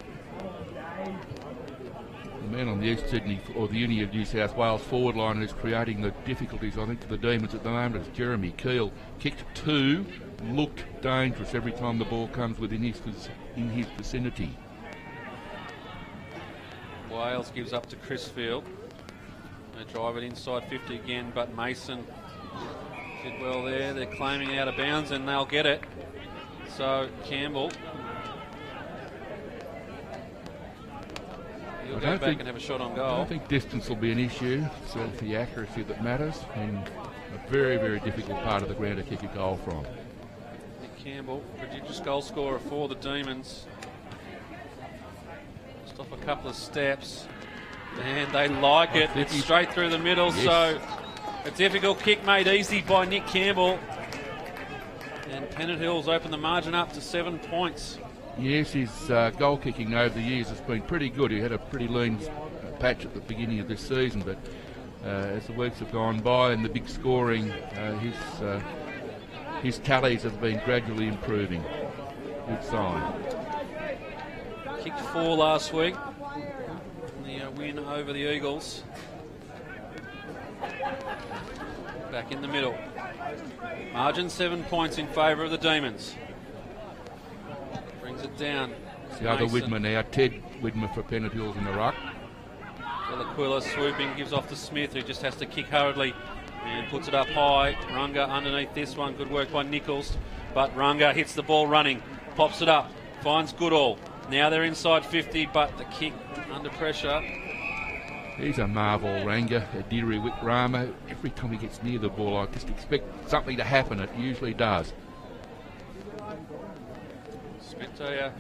The man on the East Sydney or the Uni of New South Wales forward line who's creating the difficulties, I think, for the Demons at the moment is Jeremy Keel. Kicked 2, looked dangerous every time the ball comes within his vicinity. Wales gives up to Crisfield. They drive it inside 50 again, but Mason did well there. They're claiming out of bounds and they'll get it. So Campbell, he'll go back and have a shot on goal. I don't think distance will be an issue. It's the accuracy that matters, and a very, very difficult part of the ground to kick a goal from. Nick Campbell, prodigious goal scorer for the Demons. Just off a couple of steps. And they like it. It's straight through the middle, yes. So a difficult kick made easy by Nick Campbell. And Pennant Hills open the margin up to 7 points. Yes, his goal kicking over the years has been pretty good. He had a pretty lean patch at the beginning of this season, but as the weeks have gone by and the big scoring, his tallies have been gradually improving. Good sign. Kicked 4 last week. win over the Eagles. Back in the middle. Margin 7 points in favour of the Demons. Brings it down. It's the other Widmer now, Ted Widmer for Pennant Hills in the ruck. Delaquila swooping, gives off to Smith, who just has to kick hurriedly and puts it up high. Runga underneath this one. Good work by Nichols. But Runga hits the ball running, pops it up, finds Goodall. Now they're inside 50, but the kick under pressure. He's a marvel, Ranga, Adiri Wikrama. Every time he gets near the ball, I just expect something to happen. It usually does. Spent a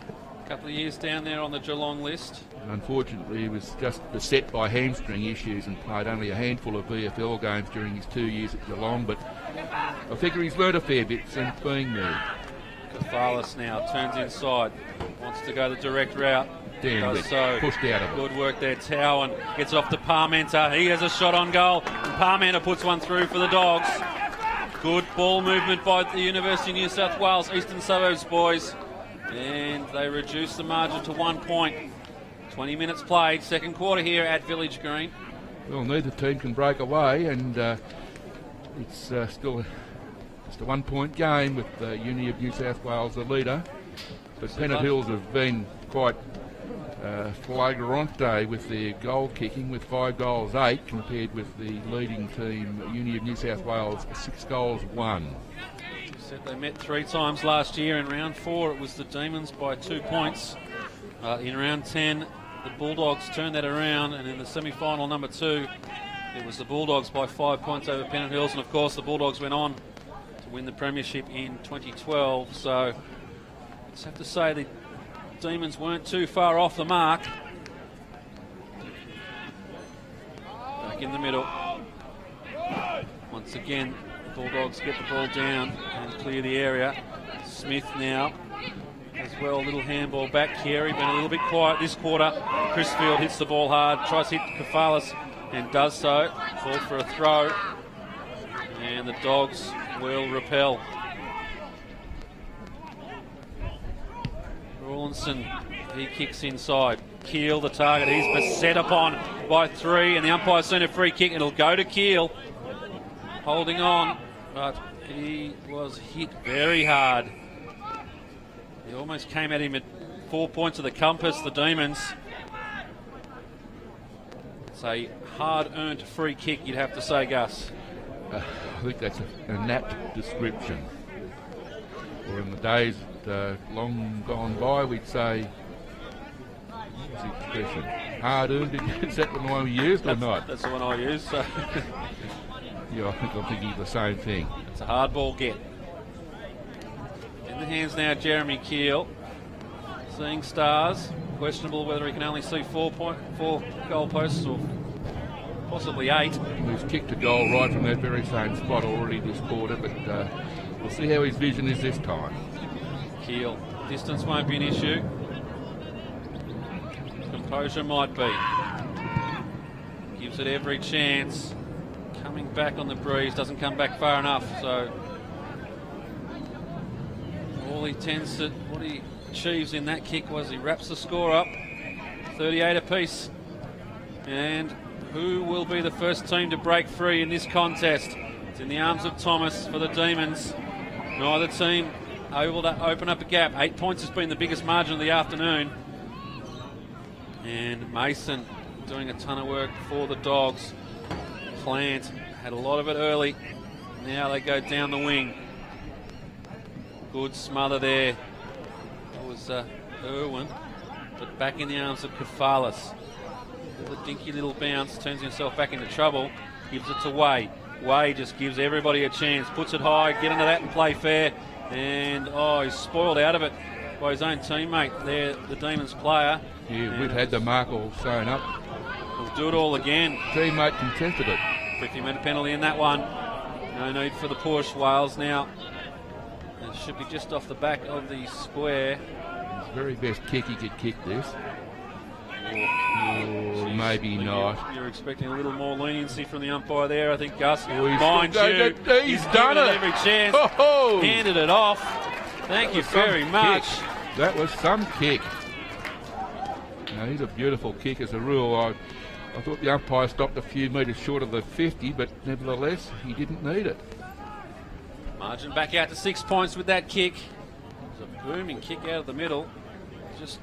couple of years down there on the Geelong list. Unfortunately, he was just beset by hamstring issues and played only a handful of VFL games during his 2 years at Geelong, but I figure he's learned a fair bit since being there. Kafalis now turns inside, wants to go the direct route. Damn, so pushed out of it. Good work there, Towan gets it off to Parmenter. He has a shot on goal, and Parmenter puts one through for the Dogs. Good ball movement by the University of New South Wales Eastern Suburbs boys, and they reduce the margin to 1 point. 20 minutes played, second quarter here at Village Green. Well, neither team can break away, and it's still just a 1 point game with Uni of New South Wales the leader. But Pennant Hills have been quite flagrante with their goal kicking, with 5 goals 8, compared with the leading team, Uni of New South Wales, 6 goals 1. Said they met 3 times last year. In round 4 it was the Demons by 2 points. In round 10 the Bulldogs turned that around, and in the semi-final number 2 it was the Bulldogs by 5 points over Pennant Hills, and of course the Bulldogs went on to win the premiership in 2012. So I just have to say the Demons weren't too far off the mark. Back in the middle. Once again, the Bulldogs get the ball down and clear the area. Smith now as well, a little handball back. Carey been a little bit quiet this quarter. Crisfield hits the ball hard, tries to hit Kafalis and does so. Ball for a throw, and the Dogs will repel. Rawlinson, he kicks inside. Keel, the target, he's beset upon by 3, and the umpire's seen a free kick. It'll go to Keel, holding on, but he was hit very hard. He almost came at him at 4 points of the compass, the Demons. It's a hard-earned free kick, you'd have to say, Gus. I think that's an apt description. Or in the days long gone by, we'd say, what's the expression? Hard-earned. Is that the one we used or not? That's the one I used. So. Yeah, I think I'm thinking the same thing. It's a hard ball get. In the hands now, Jeremy Keel. Seeing stars. Questionable whether he can only see 4 goal posts or possibly 8. He's kicked a goal right from that very same spot already this quarter, but we'll see how his vision is this time. Keel. Distance won't be an issue. Composure might be. Gives it every chance. Coming back on the breeze, doesn't come back far enough, so all he tends to, what he achieves in that kick was he wraps the score up, 38 apiece. And who will be the first team to break free in this contest? It's in the arms of Thomas for the Demons. Neither team able to open up a gap. 8 points has been the biggest margin of the afternoon. And Mason doing a ton of work for the Dogs. Plant had a lot of it early. Now they go down the wing. Good smother there. That was Irwin, but back in the arms of Kafalis. With a dinky little bounce, turns himself back into trouble. Gives it to Way. Way just gives everybody a chance. Puts it high, get into that and play fair. And he's spoiled out of it by his own teammate there, the Demons player. Yeah, and we've had the mark all sewn up. We'll do it all again. Teammate contested it. 50-minute penalty in that one. No need for the push. Wales now. It should be just off the back of the square. His very best kick he could kick this. Or maybe not. You're expecting a little more leniency from the umpire there, I think, Gus. Mind you, he's done it. Every chance. Oh. Handed it off. Thank you very much. That was some kick. Now, he's a beautiful kick as a rule. I thought the umpire stopped a few metres short of the 50, but nevertheless, he didn't need it. Margin back out to 6 points with that kick. It was a booming kick out of the middle. Just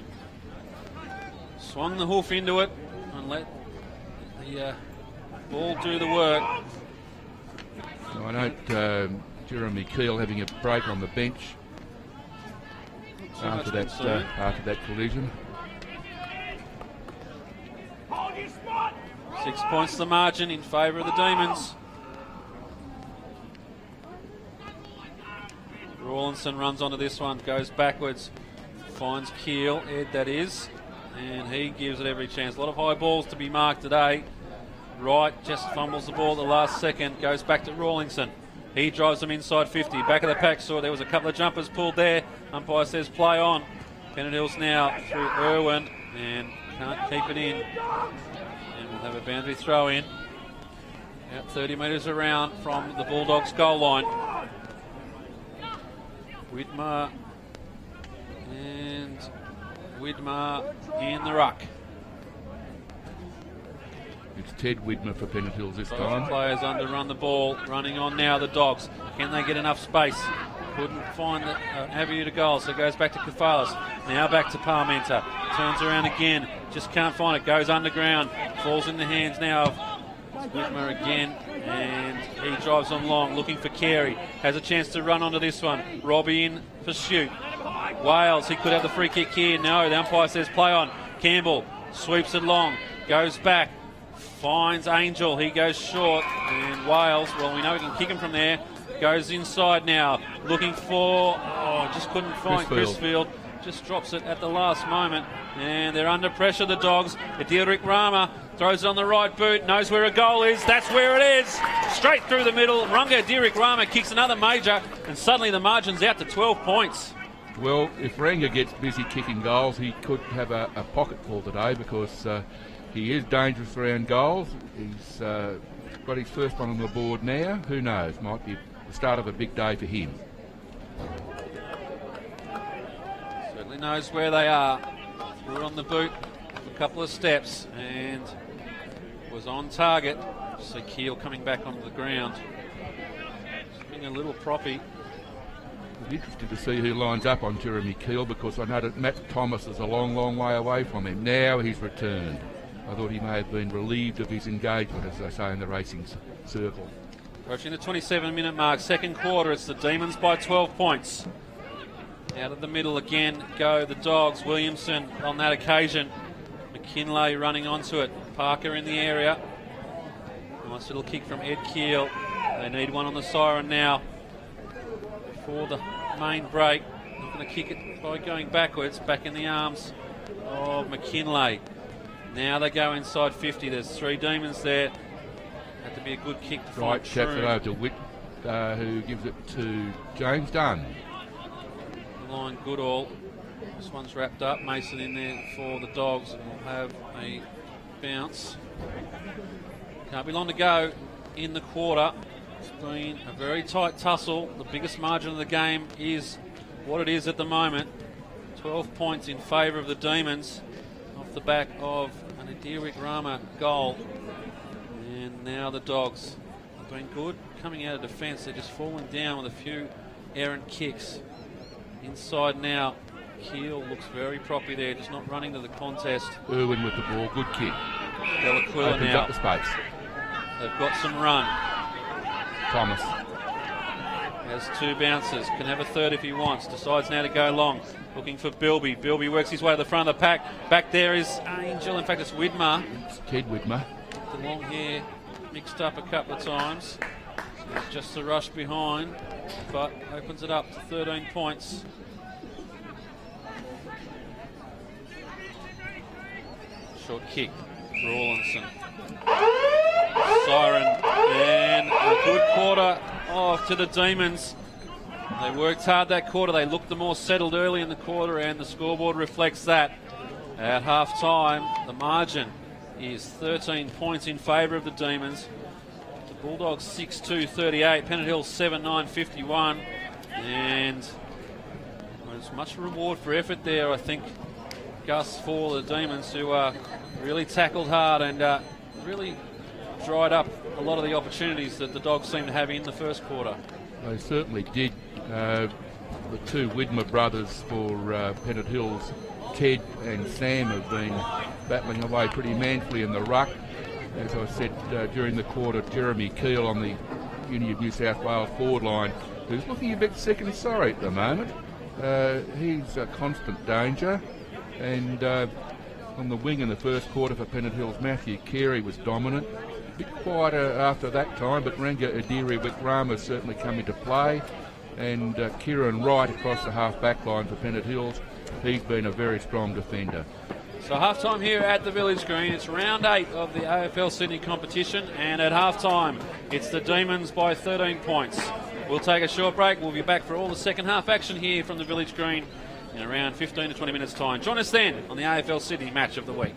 swung the hoof into it and let the ball do the work. I note Jeremy Keel having a break on the bench after that collision. 6 points the margin in favour of the Demons. Rawlinson runs onto this one, goes backwards, finds Keel, Ed that is, and he gives it every chance. A lot of high balls to be marked today. Wright just fumbles the ball at the last second, goes back to Rawlinson. He drives them inside 50. Back of the pack, saw there was a couple of jumpers pulled there. Umpire says play on. Pennant Hills now through Irwin and can't keep it in. And we'll have a boundary throw in. About 30 metres around from the Bulldogs goal line. Widmer and Widmer in the ruck. It's Ted Widmer for Pennant Hills this Both time. players underrun the ball, running on now the Dogs. Can they get enough space? Couldn't find the avenue to goal, so it goes back to Kafalis. Now back to Parmenter. Turns around again, just can't find it. Goes underground, falls in the hands now of Widmer again, and he drives on long, looking for Carey. Has a chance to run onto this one. Robbie in pursuit. Wales, he could have the free kick here. No, the umpire says play on. Campbell sweeps it long, goes back, finds Angel, he goes short, and Wales, well, we know he can kick him from there, goes inside now, looking for, just couldn't find Crisfield, just drops it at the last moment, and they're under pressure, the Dogs. Adiric Rama throws it on the right boot, knows where a goal is, that's where it is, straight through the middle. Runga Adiric Rama kicks another major, and suddenly the margin's out to 12 points. Well, if Ranga gets busy kicking goals, he could have a pocket full today, because he is dangerous around goals. He's got his first one on the board now. Who knows? Might be the start of a big day for him. Certainly knows where they are. Threw it on the boot a couple of steps and was on target. So Keel coming back onto the ground. Just being a little proppy. I'll be interested to see who lines up on Jeremy Keel, because I know that Matt Thomas is a long, long way away from him. Now he's returned. I thought he may have been relieved of his engagement, as they say in the racing circle. Approaching the 27-minute mark, second quarter, it's the Demons by 12 points. Out of the middle again go the Dogs. Williamson on that occasion. McKinlay running onto it. Parker in the area. Nice little kick from Ed Keel. They need one on the siren now before the main break. They're going to kick it by going backwards, back in the arms of McKinlay. Now they go inside 50. There's three Demons there. Had to be a good kick to find Right, taps it over to Witt, who gives it to James Dunn. The line Goodall. This one's wrapped up. Mason in there for the Dogs, and we'll have a bounce. Can't be long to go in the quarter. It's been a very tight tussle. The biggest margin of the game is what it is at the moment. 12 points in favour of the Demons off the back of an Adiric Rama goal. And now the Dogs have been good coming out of defence. They're just falling down with a few errant kicks. Inside now, Keel looks very proppy there, just not running to the contest. Irwin with the ball, good kick. Delaquila Opens now. up the space. They've got some run. Thomas. Has two bounces, can have a third if he wants. Decides now to go long, looking for Bilby. Bilby works his way to the front of the pack. Back there is Angel, in fact it's Widmer. It's Ted Widmer. The long hair mixed up a couple of times. So just the rush behind, but opens it up to 13 points. Short kick, Rawlinson. Siren, and a good quarter off to the Demons. They worked hard that quarter. They looked the more settled early in the quarter, and the scoreboard reflects that. At half time, the margin is 13 points in favour of the Demons. The Bulldogs 6-2-38, Pennant Hill 7-9-51, and there's much reward for effort there, I think, Gus, for the Demons, who really tackled hard and really dried up a lot of the opportunities that the Dogs seemed to have in the first quarter. They certainly did. The two Widmer brothers for Pennant Hills, Ted and Sam, have been battling away pretty manfully in the ruck. As I said during the quarter, Jeremy Keel on the Uni of New South Wales forward line, who's looking a bit sick and sorry at the moment. He's a constant danger. And on the wing in the first quarter for Pennant Hills, Matthew Carey was dominant. A bit quieter after that time, but Ranga Adiri Wickrama certainly come into play. And Kieran Wright across the half-back line for Pennant Hills. He's been a very strong defender. So half-time here at the Village Green. It's round 8 of the AFL Sydney competition, and at half-time it's the Demons by 13 points. We'll take a short break. We'll be back for all the second half action here from the Village Green in around 15 to 20 minutes' time. Join us then on the AFL Sydney Match of the Week.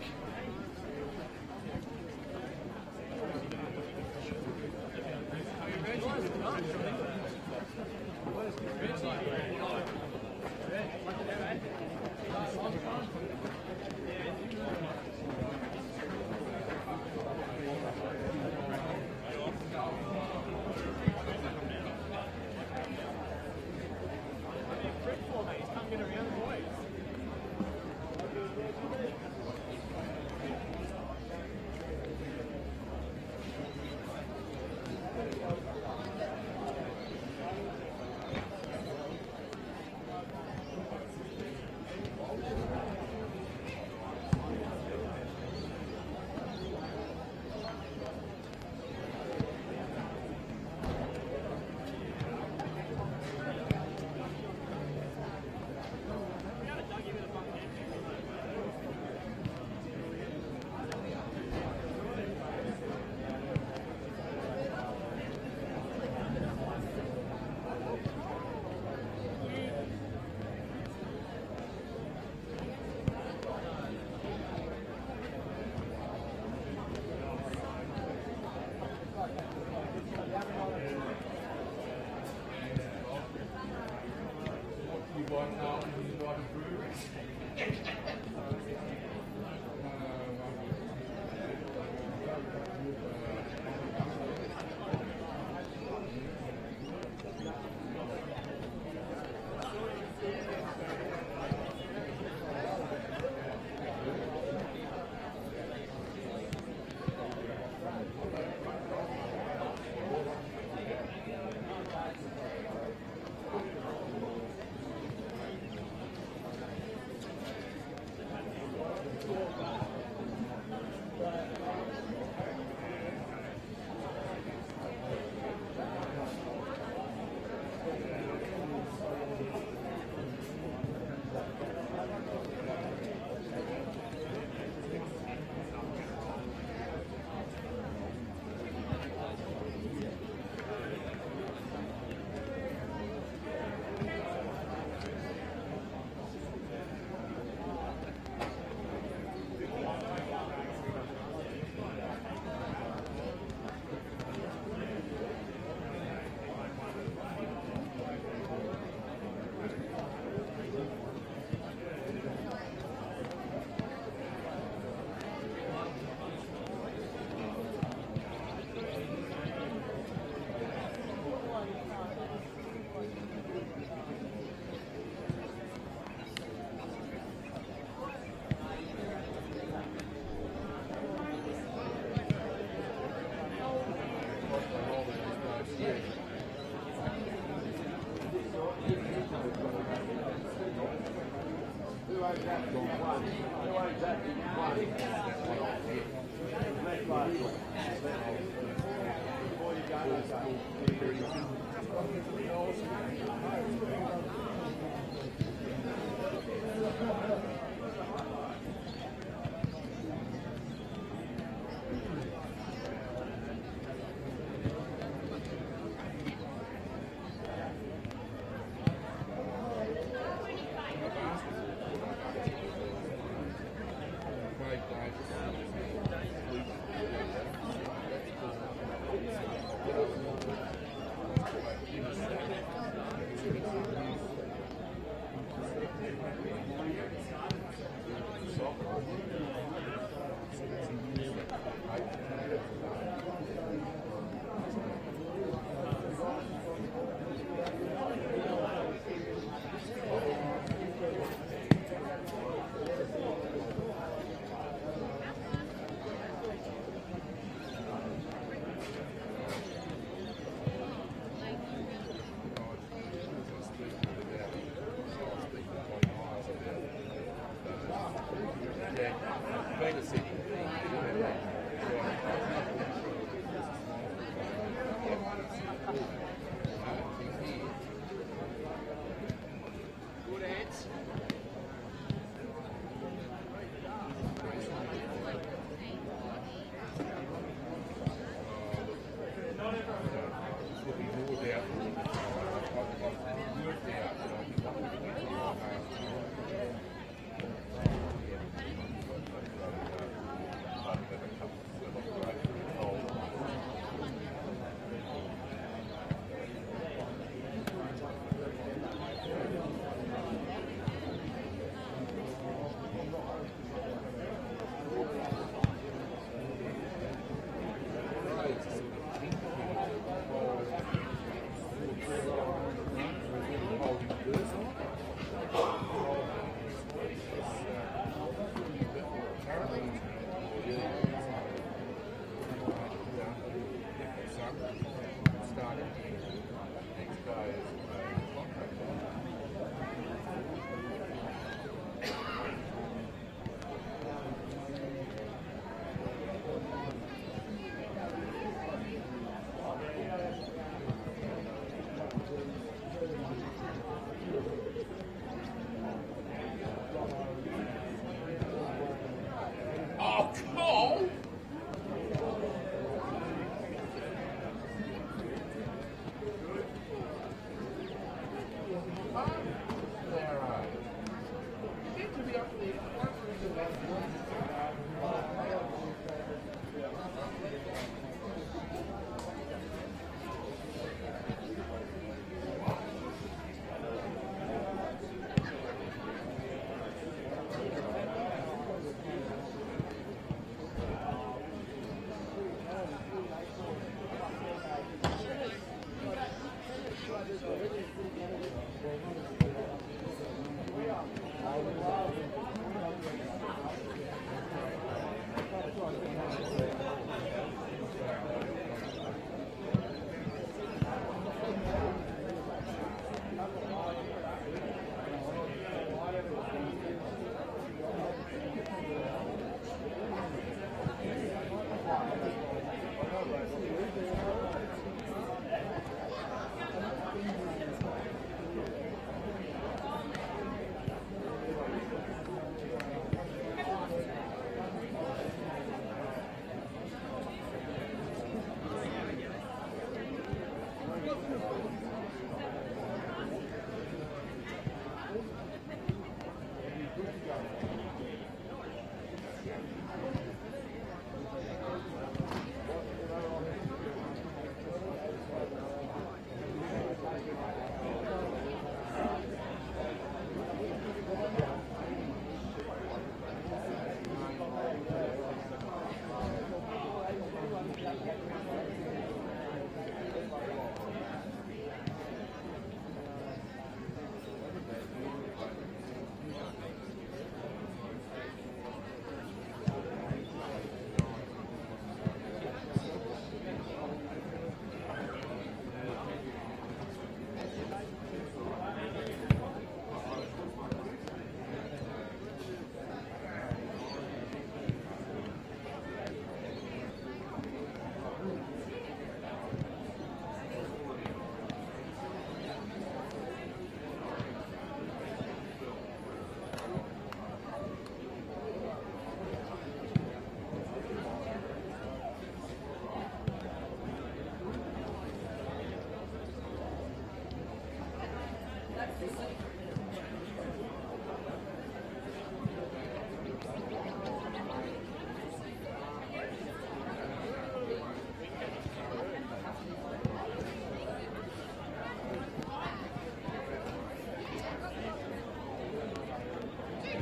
Dude,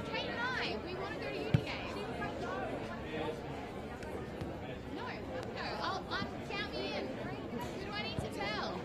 Kate and I, we want to go to uni game. No, I'll count me in. Who do I need to tell?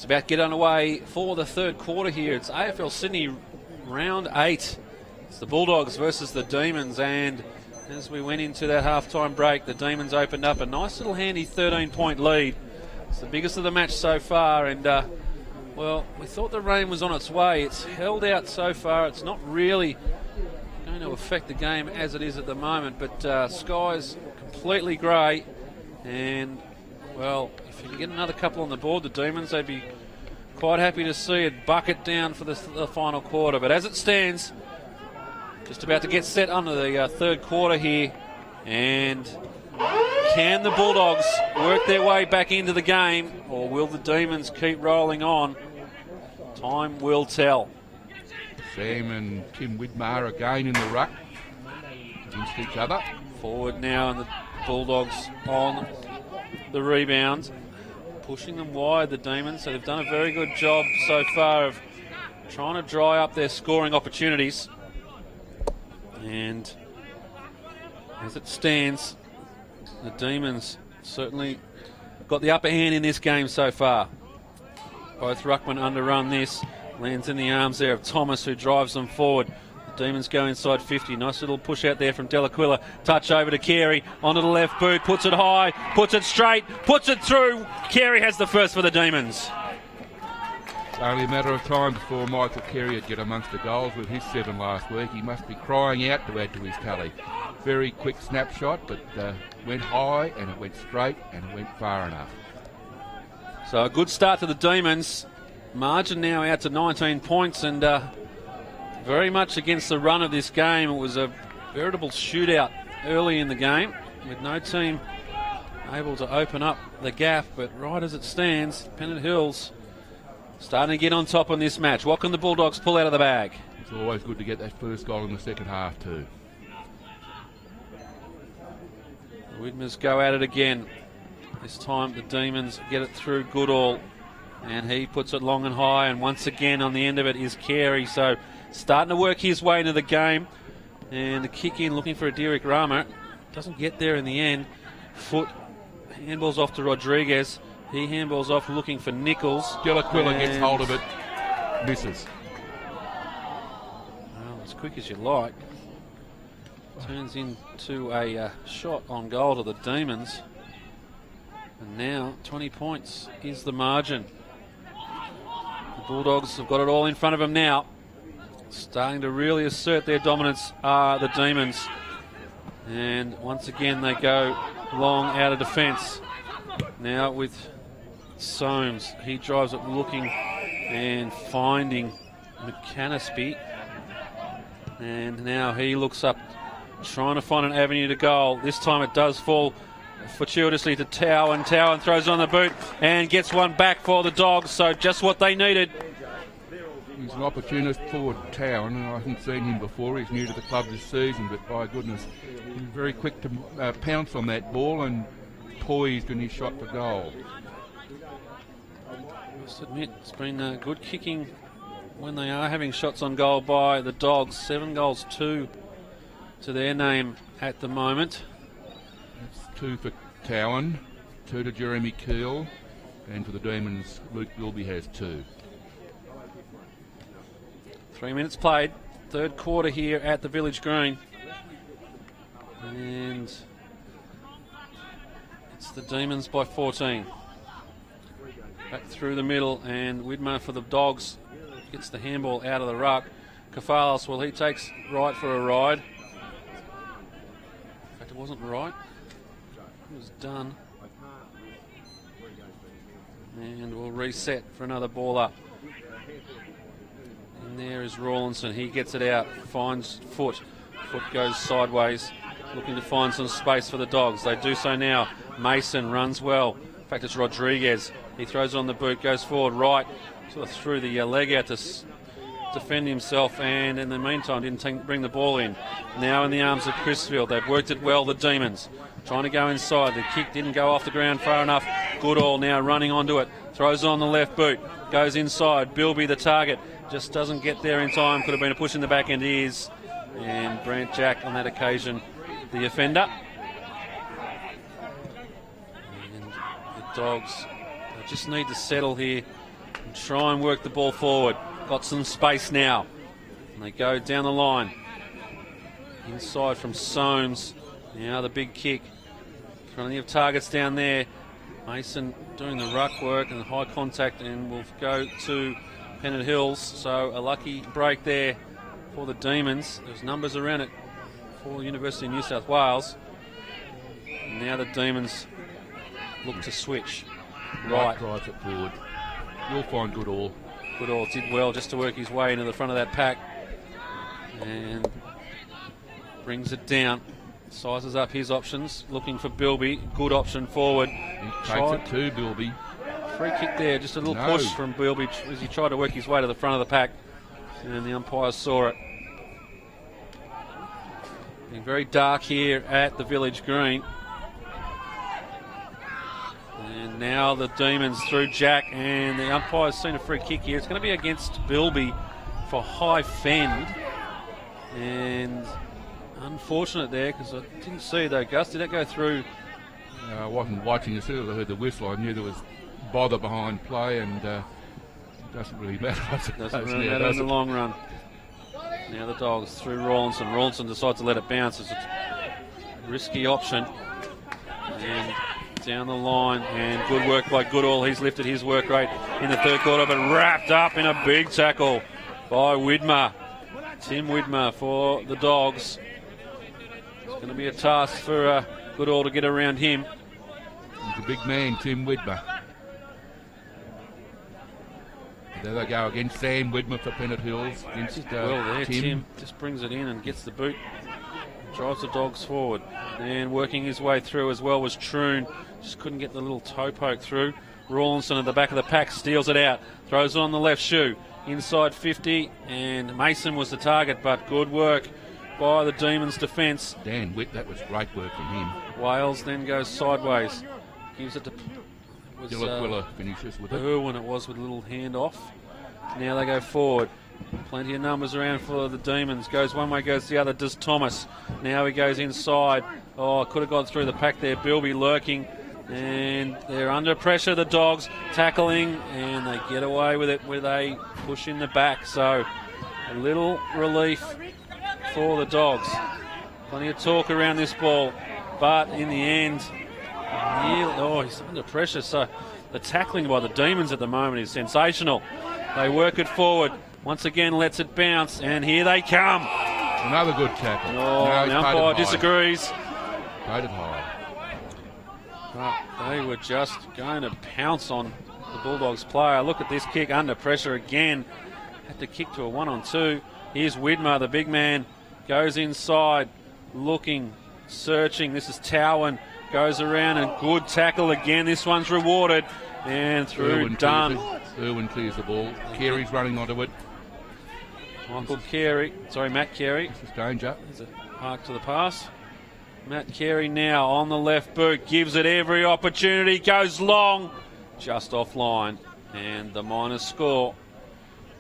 It's about to get underway for the third quarter here. It's AFL Sydney round 8. It's the Bulldogs versus the Demons, and as we went into that halftime break, the Demons opened up a nice little handy 13-point lead. It's the biggest of the match so far, and well, we thought the rain was on its way. It's held out so far. It's not really going to affect the game as it is at the moment, but skies completely grey, and well, if you can get another couple on the board, the Demons, they'd be quite happy to see it bucket down for the final quarter. But as it stands, just about to get set under the third quarter here, and can the Bulldogs work their way back into the game, or will the Demons keep rolling on? Time will tell. Sam and Tim Widmar again in the ruck against each other. Forward now, and the Bulldogs on the rebound, pushing them wide, the Demons. So they've done a very good job so far of trying to dry up their scoring opportunities. And as it stands, the Demons certainly got the upper hand in this game so far. Both ruckmen underrun this. Lands in the arms there of Thomas, who drives them forward. The Demons go inside 50. Nice little push out there from Delaquila. Touch over to Carey. Onto the left boot. Puts it high. Puts it straight. Puts it through. Carey has the first for the Demons. It's only a matter of time before Michael Carey would get amongst the goals with his 7 last week. He must be crying out to add to his tally. Very quick snapshot, but went high and it went straight and it went far enough. So a good start to the Demons. Margin now out to 19 points, and very much against the run of this game. It was a veritable shootout early in the game, with no team able to open up the gap. But right as it stands, Pennant Hills starting to get on top on this match. What can the Bulldogs pull out of the bag? It's always good to get that first goal in the second half too. The Widmers go at it again. This time the Demons get it through Goodall, and he puts it long and high, and once again on the end of it is Carey. So starting to work his way into the game, and the kick in looking for a Derek Rama. Doesn't get there in the end. Foot handballs off to Rodriguez. He handballs off looking for Nichols. Delaquila gets hold of it, misses. Well, as quick as you like. Turns into a shot on goal to the Demons. And now 20 points is the margin. The Bulldogs have got it all in front of them now. Starting to really assert their dominance are the Demons. And once again they go long out of defence. Now with Soames. He drives it looking and finding McCannaspy. And now he looks up, trying to find an avenue to goal. This time it does fall fortuitously to Towan. Towan throws on the boot and gets one back for the Dogs, so just what they needed. He's an opportunist forward, Towan, and I haven't seen him before. He's new to the club this season, but by goodness, he's very quick to pounce on that ball and poised in his shot for goal. I must admit, it's been good kicking when they are having shots on goal by the Dogs. 7 goals, 2 to their name at the moment. That's 2 for Towan, 2 to Jeremy Keel, and for the Demons, Luke Gilby has 2. 3 minutes played, third quarter here at the Village Green. And it's the Demons by 14. Back through the middle, and Widmer for the Dogs gets the handball out of the ruck. Kafalis, well, he takes right for a ride. In fact, it wasn't right. It was done. And we'll reset for another ball up. And there is Rawlinson. He gets it out, finds Foot. Foot goes sideways, looking to find some space for the Dogs. They do so now. Mason runs well. In fact, it's Rodriguez. He throws on the boot, goes forward right, sort of threw the leg out to defend himself, and in the meantime didn't bring the ball in. Now in the arms of Crisfield. They've worked it well, the Demons. Trying to go inside. The kick didn't go off the ground far enough. Goodall now running onto it. Throws on the left boot. Goes inside. Bilby the target. Just doesn't get there in time. Could have been a push in the back end. Is. And Brant Jack on that occasion the offender. And the Dogs just need to settle here and try and work the ball forward. Got some space now. And they go down the line. Inside from Soames. Now the big kick. Plenty of targets down there. Mason doing the ruck work and the high contact, and will go to Pennant Hills. So a lucky break there for the Demons. There's numbers around it for the University of New South Wales. And now the Demons look to switch. Right. Drives it forward. You'll find Goodall. Goodall did well just to work his way into the front of that pack. And brings it down. Sizes up his options. Looking for Bilby. Good option forward. He takes it to Bilby. Free kick there. Just a little push from Bilby as he tried to work his way to the front of the pack. And the umpires saw it. Being very dark here at the Village Green. And now the Demons through Jack, and the umpire's seen a free kick here. It's going to be against Bilby for high fend. And unfortunate there, because I didn't see though, Gus. Did that go through? I wasn't watching. As soon as I heard the whistle, I knew there was bother behind play, and it doesn't really matter. Doesn't really matter in the long run. Now the Dogs through Rawlinson. Rawlinson decides to let it bounce. It's a risky option. And down the line, and good work by Goodall. He's lifted his work rate in the third quarter, but wrapped up in a big tackle by Widmer. Tim Widmer for the Dogs. It's going to be a task for Goodall to get around him. He's a big man, Tim Widmer. There they go again. Sam Widmer for Pennant Hills against well there, Tim. Tim just brings it in and gets the boot. Drives the Dogs forward. And working his way through as well was Troon. Just couldn't get the little toe poke through. Rawlinson at the back of the pack steals it out. Throws it on the left shoe. Inside 50, and Mason was the target, but good work by the Demons' defence. Dan Witt, that was great work from him. Wales then goes sideways. Gives it to Dilla finishes with it. Irwin it was with a little hand off. Now they go forward. Plenty of numbers around for the Demons. Goes one way, goes the other. Does Thomas. Now he goes inside. Oh, could have gone through the pack there. Bilby lurking. And they're under pressure, the Dogs. Tackling, and they get away with it with a push in the back. So a little relief for the Dogs. Plenty of talk around this ball. But in the end, he's under pressure. So the tackling by the Demons at the moment is sensational. They work it forward. Once again, lets it bounce, and here they come. Another good tackle. Oh, no, the umpire disagrees. Paid it high. But they were just going to pounce on the Bulldogs player. Look at this kick under pressure again. Had to kick to a 1-on-2. Here's Widmer, the big man, goes inside, looking, searching. This is Towan, goes around, and good tackle again. This one's rewarded, and through Dunn. Irwin clears the ball. Carey's running onto it. Matt Carey. This is danger. There's a mark to the pass. Matt Carey now on the left boot, gives it every opportunity, goes long, just offline, and the Miners score.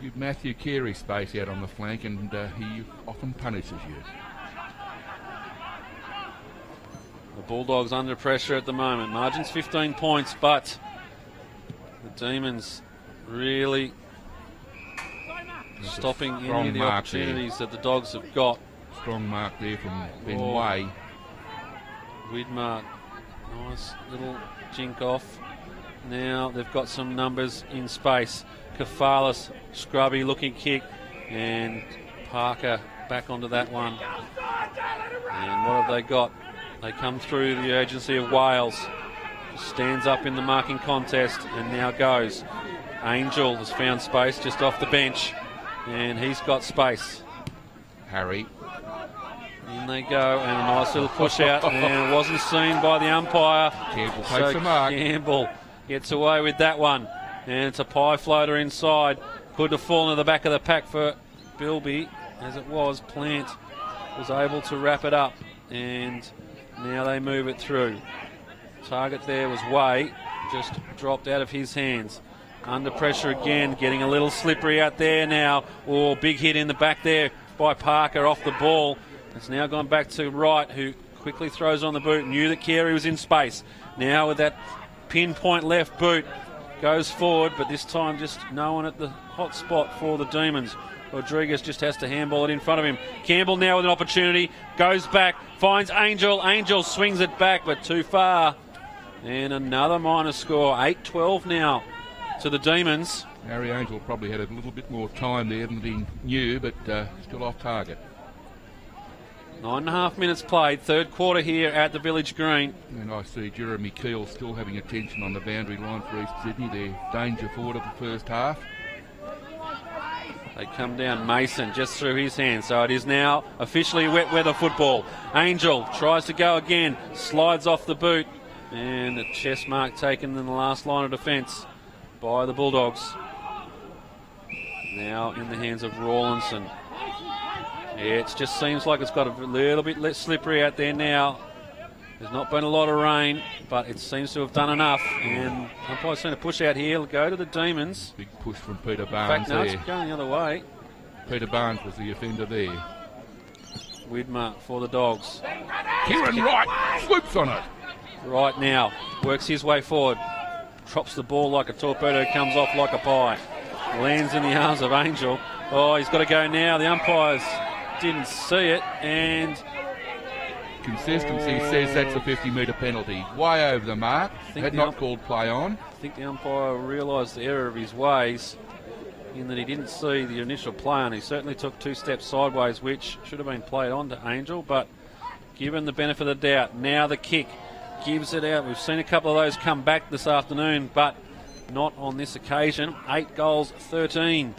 Give Matthew Carey space out on the flank, and he often punishes you. The Bulldogs under pressure at the moment. Margin's 15 points, but the Demons really stopping any of the opportunities that the Dogs have got. Strong mark there from Ben Way. Widmer, nice little jink off. Now they've got some numbers in space. Kafalis, scrubby looking kick, and Parker back onto that one. And what have they got? They come through the urgency of Wales. Stands up in the marking contest and now goes. Angel has found space just off the bench, and he's got space. Harry. In they go, and a nice little push out, and it wasn't seen by the umpire. Campbell takes the mark. Campbell gets away with that one, and it's a pie floater inside. Could have fallen to the back of the pack for Bilby, as it was. Plant was able to wrap it up, and now they move it through. Target there was Way, just dropped out of his hands. Under pressure again, getting a little slippery out there now. Oh, big hit in the back there by Parker off the ball. It's now gone back to Wright, who quickly throws on the boot. Knew that Carey was in space. Now with that pinpoint left boot, goes forward, but this time just no one at the hot spot for the Demons. Rodriguez just has to handball it in front of him. Campbell now with an opportunity, goes back, finds Angel. Angel swings it back, but too far. And another minor score, 8-12 now to the Demons. Harry Angel probably had a little bit more time there than he knew, but still off target. 9.5 minutes played, third quarter here at the Village Green. And I see Jeremy Keel still having attention on the boundary line for East Sydney. Their danger forward of the first half. They come down, Mason just through his hands, so it is now officially wet weather football. Angel tries to go again, slides off the boot, and a chest mark taken in the last line of defence by the Bulldogs. Now in the hands of Rawlinson. Yeah, it just seems like it's got a little bit less slippery out there now. There's not been a lot of rain, but it seems to have done enough. And umpire's seen a push out here. It'll go to the Demons. Big push from Peter In Barnes fact, no, there. it's going the other way. Peter Barnes was the offender there. Widmer for the Dogs. Kieran Wright swoops on it. Right now, works his way forward. Drops the ball like a torpedo, comes off like a pie. Lands in the arms of Angel. Oh, he's got to go now. The umpires didn't see it, and Consistency says that's a 50-metre penalty. Way over the mark. think Had the not called play on. I think the umpire realised the error of his ways in that he didn't see the initial play on. He certainly took 2 steps sideways, which should have been played on to Angel, but given the benefit of the doubt, now the kick gives it out. We've seen a couple of those come back this afternoon, but not on this occasion. 8 goals, 13.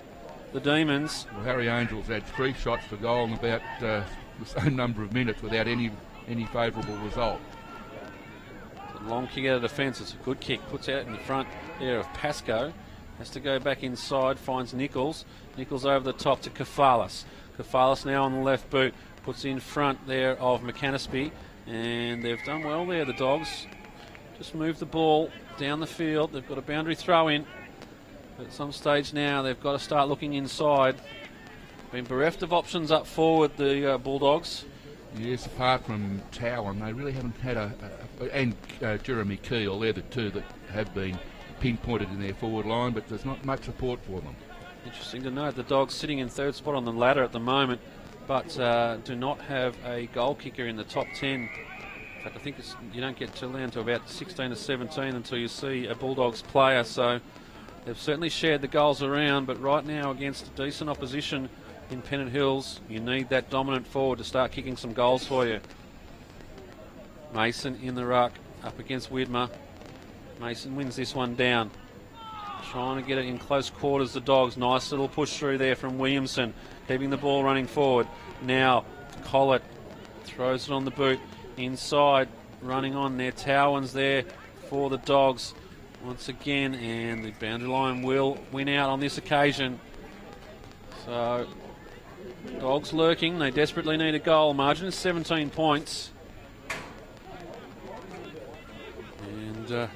The Demons. Well, Harry Angel's had 3 shots for goal in about the same number of minutes without any favourable result. A long kick out of defence. It's a good kick. Puts out in the front there of Pascoe. Has to go back inside. Finds Nichols. Nichols over the top to Kafalis. Kafalis now on the left boot. Puts in front there of McAnaspy. And they've done well there, the Dogs. Just moved the ball down the field. They've got a boundary throw in. But at some stage now, they've got to start looking inside. Been bereft of options up forward, the Bulldogs. Yes, apart from Towan, they really haven't had and Jeremy Keel, they're the 2 that have been pinpointed in their forward line, but there's not much support for them. Interesting to note, the Dogs sitting in 3rd spot on the ladder at the moment, but do not have a goal kicker in the top 10. In fact, I think you don't get down to about 16 or 17 until you see a Bulldogs player, so they've certainly shared the goals around, but right now against decent opposition in Pennant Hills, you need that dominant forward to start kicking some goals for you. Mason in the ruck, up against Widmer. Mason wins this one down. Trying to get it in close quarters, the Dogs. Nice little push through there from Williamson, keeping the ball running forward. Now, Collett throws it on the boot. Inside, running on there. Towan's there for the Dogs once again, and the boundary line will win out on this occasion. So, Dogs lurking. They desperately need a goal. Margin is 17 points. And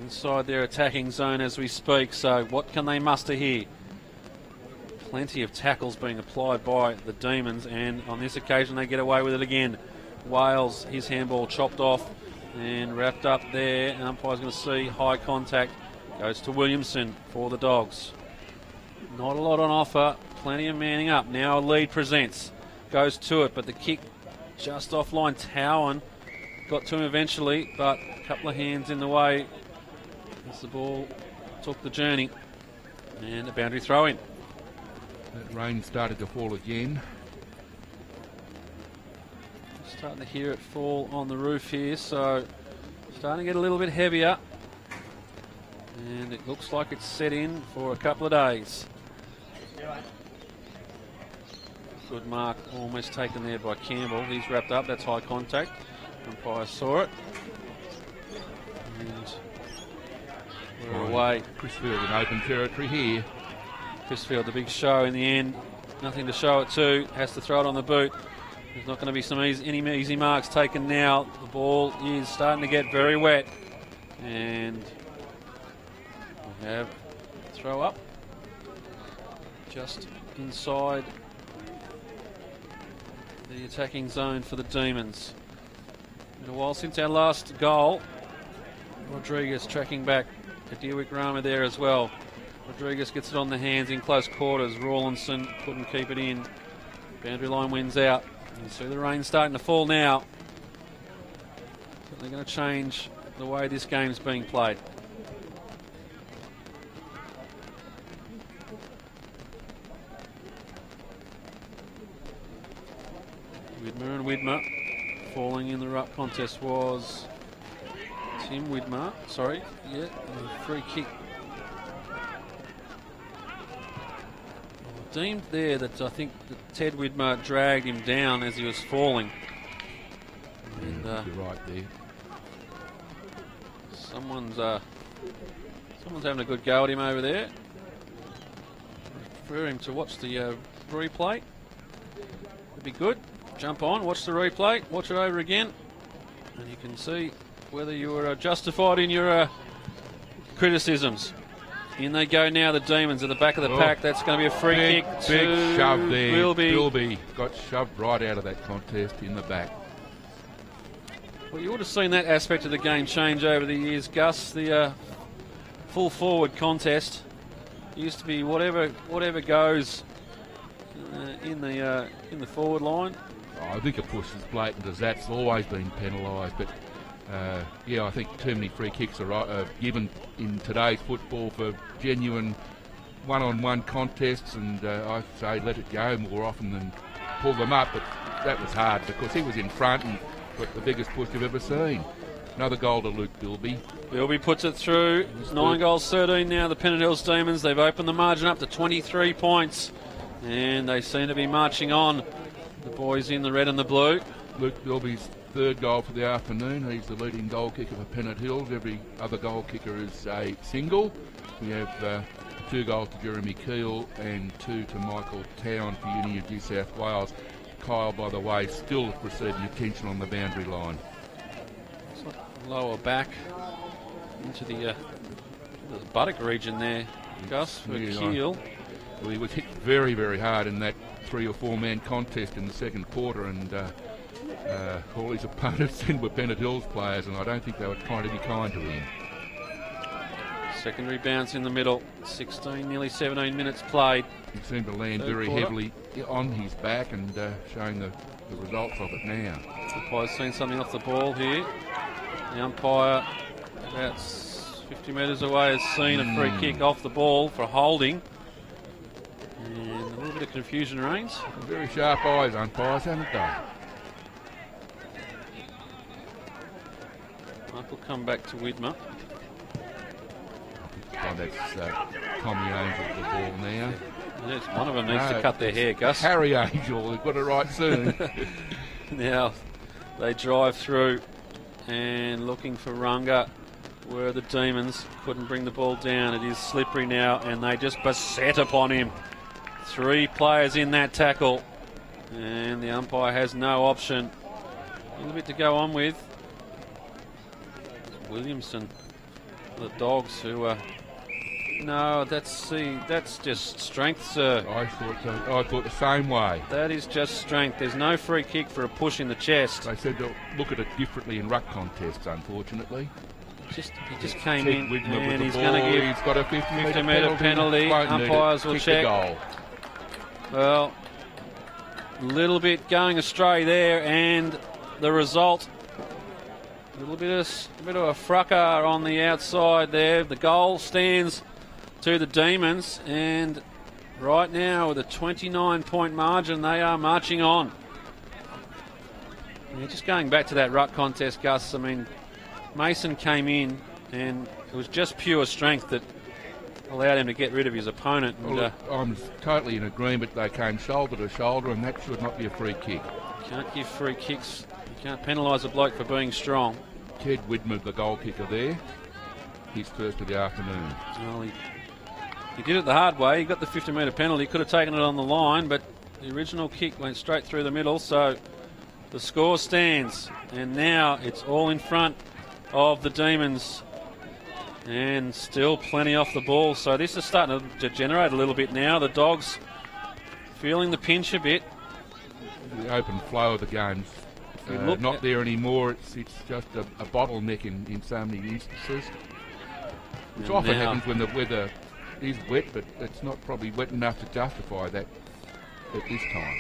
inside their attacking zone as we speak. So what can they muster here? Plenty of tackles being applied by the Demons, and on this occasion they get away with it again. Wales, his handball chopped off and wrapped up there. And umpire's going to see high contact. Goes to Williamson for the Dogs. Not a lot on offer. Plenty of manning up. Now a lead presents. Goes to it, but the kick just offline. Towan got to him eventually, but a couple of hands in the way as the ball took the journey. And a boundary throw in. That rain started to fall again. Starting to hear it fall on the roof here, so starting to get a little bit heavier. And it looks like it's set in for a couple of days. Good mark, almost taken there by Campbell. He's wrapped up, that's high contact. Umpire saw it. And we're away. Crisfield in open territory here. Crisfield, the big show in the end. Nothing to show it to. Has to throw it on the boot. There's not going to be any easy marks taken now. The ball is starting to get very wet. And we have throw up just inside the attacking zone for the Demons. Been a while since our last goal. Rodriguez tracking back. Dewick Rama there as well. Rodriguez gets it on the hands in close quarters. Rawlinson couldn't keep it in. Boundary line wins out. You see the rain starting to fall now. They're going to change the way this game's being played. Widmer and Widmer. Falling in the ruck contest was Tim Widmer. Sorry, yeah, free kick. Deemed there that I think that Ted Widmer dragged him down as he was falling. And, you're right there. Someone's having a good go at him over there. Refer him to watch the replay. It'd be good. Jump on, watch the replay, watch it over again, and you can see whether you were justified in your criticisms. In they go now, the Demons at the back of the pack. That's going to be a free kick. Big shove there. Bilby got shoved right out of that contest in the back. Well, you would have seen that aspect of the game change over the years, Gus. The full forward contest used to be whatever goes in the forward line. I think a push as blatant as that's always been penalised, but yeah, I think too many free kicks are given in today's football for genuine one-on-one contests, and I say let it go more often than pull them up, but that was hard because he was in front and got the biggest push you've ever seen. Another goal to Luke Bilby. Bilby puts it through. 9 goals, 13 now. The Pennant Hills Demons, they've opened the margin up to 23 points, and they seem to be marching on. The boys in the red and the blue. Luke Bilby's third goal for the afternoon. He's the leading goal kicker for Pennant Hills. Every other goal kicker is a single. We have 2 goals to Jeremy Keel and 2 to Michael Town for Uni of New South Wales. Kyle, by the way, still receiving attention on the boundary line. Lower back into the buttock region there, Gus, for Keel. Well, he was hit very, very hard in that 3 or 4 man contest in the second quarter, and all his opponents then were Pennant Hills players, and I don't think they were trying to be kind to him. Secondary bounce in the middle. 16, nearly 17 minutes played. He seemed to land very heavily on his back, and showing the results of it now. The umpire's seen something off the ball here. The umpire about 50 metres away has seen a free kick off the ball for holding. And a little bit of confusion reigns. Very sharp eyes, umpires, haven't they? Michael come back to Widmer. That's Tommy Angel with the ball now. Yes, one of them needs to cut their hair, Gus. Harry Angel, they've got it right soon. Now they drive through and looking for Runga, where the Demons couldn't bring the ball down. It is slippery now, and they just beset upon him. 3 players in that tackle, and the umpire has no option. A little bit to go on with. Williamson, the Dogs, who no, that's just strength, sir. I thought the same way. That is just strength. There's no free kick for a push in the chest. They said they'll look at it differently in ruck contests, unfortunately. He just came in, and he's going to give. He's got a 50-metre penalty. Umpires will check. Goal. Well, a little bit going astray there, and the result. A little bit of a frucker on the outside there. The goal stands to the Demons, and right now with a 29-point margin, they are marching on. Yeah, just going back to that ruck contest, Gus, I mean, Mason came in, and it was just pure strength that allowed him to get rid of his opponent. And, well, I'm totally in agreement. They came shoulder to shoulder, and that should not be a free kick. You can't give free kicks. You can't penalise a bloke for being strong. Ted Widmer, the goal kicker there, his first of the afternoon. Well, he did it the hard way. He got the 50-metre penalty. He could have taken it on the line, but the original kick went straight through the middle, so the score stands. And now it's all in front of the Demons, and still plenty off the ball. So this is starting to degenerate a little bit now. The Dogs feeling the pinch a bit. The open flow of the game's not there anymore. It's just a bottleneck in so many instances, which often happens when the weather is wet, but it's not probably wet enough to justify that at this time.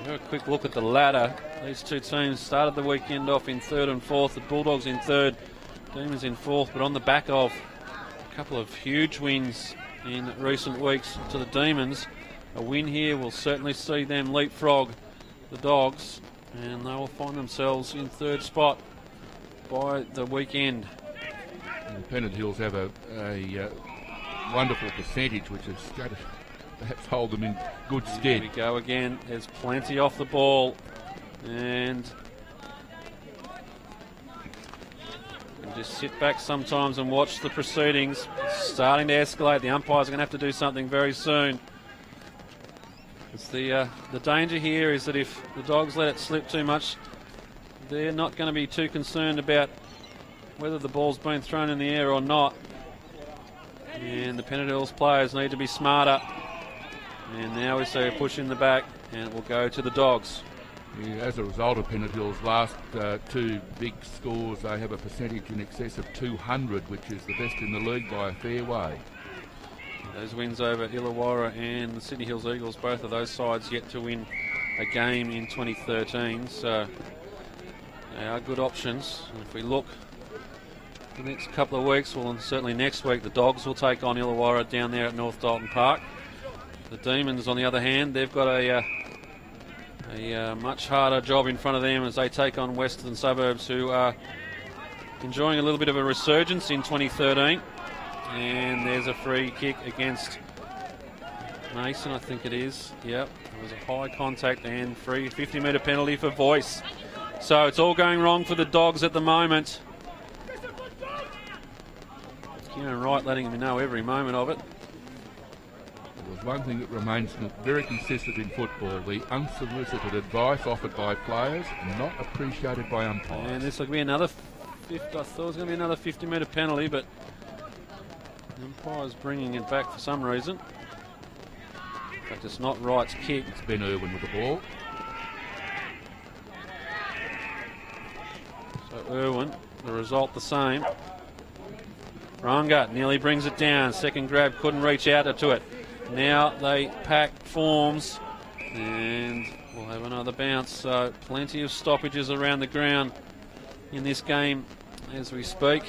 Have a quick look at the ladder. These two teams started the weekend off in third and fourth. The Bulldogs in third, Demons in fourth, but on the back of a couple of huge wins in recent weeks to the Demons. A win here will certainly see them leapfrog the Dogs, and they will find themselves in third spot by the weekend. And the Pennant Hills have a wonderful percentage, which is going to perhaps hold them in good stead. Here we go again. There's plenty off the ball, and you can just sit back sometimes and watch the proceedings. It's starting to escalate. The umpires are going to have to do something very soon. It's the danger here is that if the Dogs let it slip too much, they're not going to be too concerned about whether the ball's been thrown in the air or not. And the Pennant Hills players need to be smarter. And now we see a push in the back, and it will go to the Dogs. Yeah, as a result of Pennant Hills' last two big scores, they have a percentage in excess of 200, which is the best in the league by a fair way. Those wins over Illawarra and the Sydney Hills Eagles, both of those sides yet to win a game in 2013, so they are good options. And if we look the next couple of weeks, well, and certainly next week, the Dogs will take on Illawarra down there at North Dalton Park. The Demons, on the other hand, they've got a much harder job in front of them as they take on Western Suburbs, who are enjoying a little bit of a resurgence in 2013. And there's a free kick against Mason, I think it is. Yep, it was a high contact and free 50-metre penalty for Voice. So it's all going wrong for the Dogs at the moment. Kieran Wright letting me know every moment of it. There's one thing that remains very consistent in football: the unsolicited advice offered by players, not appreciated by umpires. And this will be another I thought it was going to be another 50-metre penalty, but the umpire's bringing it back for some reason. In fact, it's not Wright's kick. It's Ben Irwin with the ball. So Irwin, the result the same. Runga nearly brings it down. Second grab, couldn't reach out to it. Now they pack forms, and we'll have another bounce. So plenty of stoppages around the ground in this game as we speak.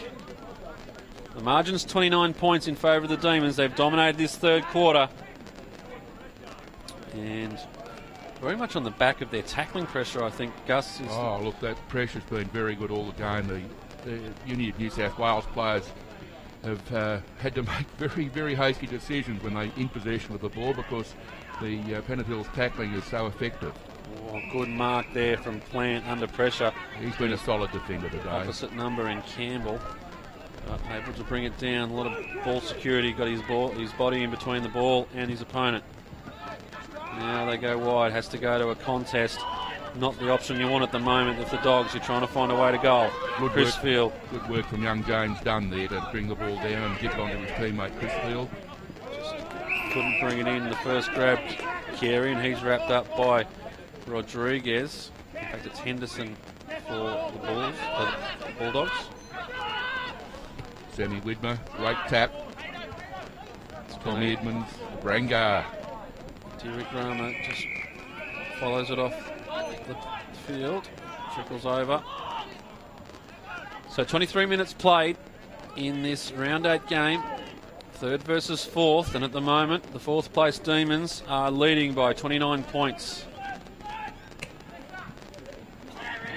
The margin's 29 points in favour of the Demons. They've dominated this third quarter, and very much on the back of their tackling pressure, I think. Gus is... Oh, look, that pressure's been very good all the game. The Uni of New South Wales players have had to make very, very hasty decisions when they're in possession of the ball because the Pennant Hills tackling is so effective. Oh, good mark there from Plant under pressure. He's been a solid defender today. Opposite number in Campbell. Able to bring it down. A lot of ball security. Got his body in between the ball and his opponent. Now they go wide. Has to go to a contest. Not the option you want at the moment if the Dogs are trying to find a way to goal. Chris Field. Good work from young James Dunn there to bring the ball down and give it on to his teammate Chris Field. Just couldn't bring it in. The first grab, Carey, and he's wrapped up by Rodriguez. In fact, it's Henderson for the Bulldogs. Sammy Widmer, great tap. Tom Edmonds, Brangar. Derek Rama just follows it off the field, trickles over. So 23 minutes played in this round 8 game, third versus fourth, and at the moment the fourth place Demons are leading by 29 points.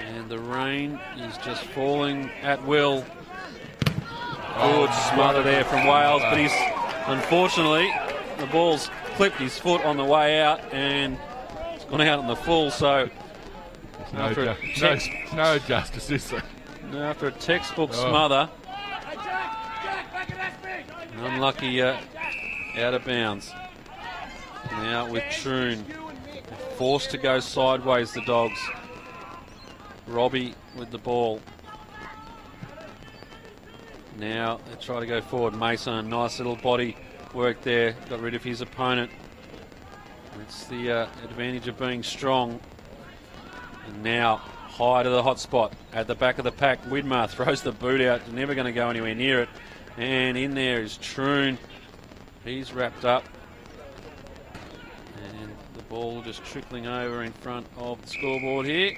And the rain is just falling at will. Good smother there from Wales, but he's unfortunately the ball's clipped his foot on the way out and it's gone out on the full. So no justice, is there? After a textbook smother, unlucky out of bounds. Now with Troon, forced to go sideways, the Dogs. Robbie with the ball. Now they try to go forward. Mason, nice little body work there. Got rid of his opponent. It's the advantage of being strong. And now high to the hot spot at the back of the pack. Widmer throws the boot out. Never going to go anywhere near it. And in there is Troon. He's wrapped up. And the ball just trickling over in front of the scoreboard here.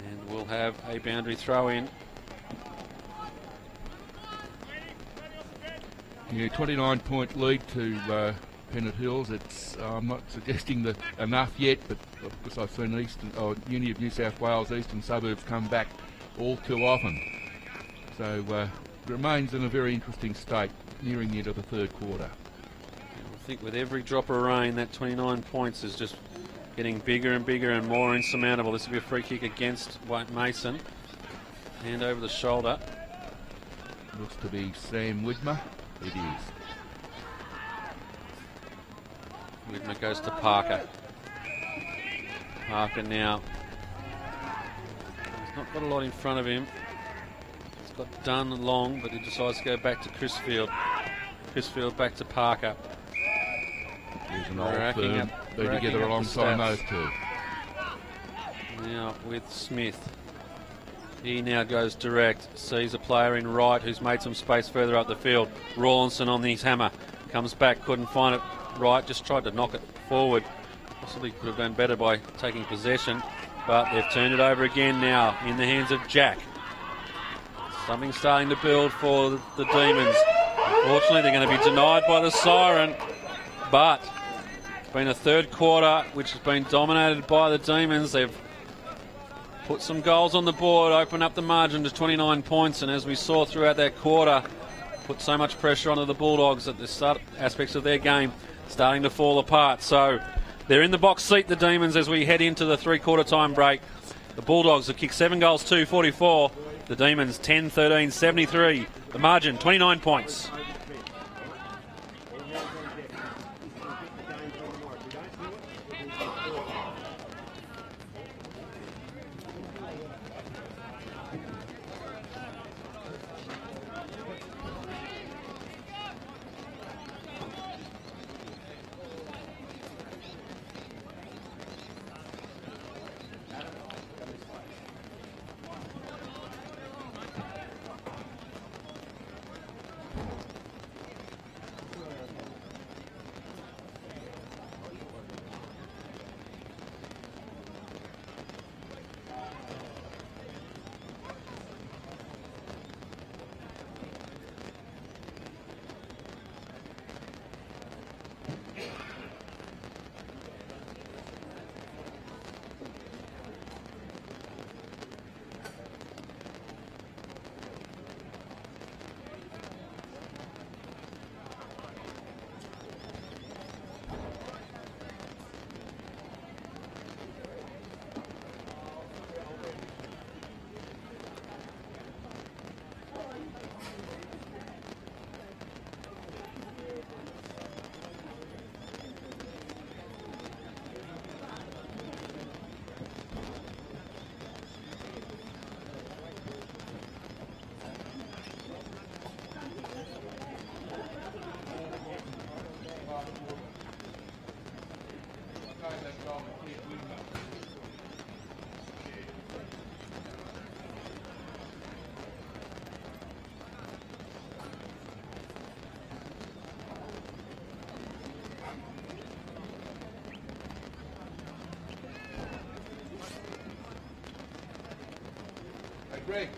And we'll have a boundary throw in. Yeah, 29-point lead to Pennant Hills. It's I'm not suggesting that enough yet, but because I've seen Uni of New South Wales Eastern Suburbs come back all too often. So it remains in a very interesting state nearing the end of the third quarter. I think with every drop of rain, that 29 points is just getting bigger and bigger and more insurmountable. This will be a free kick against White Mason. Hand over the shoulder. Looks to be Sam Widmer. It is. Widmer goes to Parker. Parker now. He's not got a lot in front of him. He's got Dunn long, but he decides to go back to Crisfield. Crisfield back to Parker. There's an old firm. Been together a long time, those two. Now with Smith. He now goes direct, sees a player in right who's made some space further up the field. Rawlinson on his hammer, comes back, couldn't find it right, just tried to knock it forward. Possibly could have done better by taking possession, but they've turned it over again now in the hands of Jack. Something starting to build for the Demons. Unfortunately, they're going to be denied by the siren, but it's been a third quarter which has been dominated by the Demons. They've put some goals on the board, open up the margin to 29 points, and as we saw throughout that quarter, put so much pressure onto the Bulldogs that the start aspects of their game starting to fall apart. So they're in the box seat, the Demons, as we head into the three-quarter time break. The Bulldogs have kicked 7 goals, 2-44. The Demons 10-13, 73. The margin, 29 points. Greg.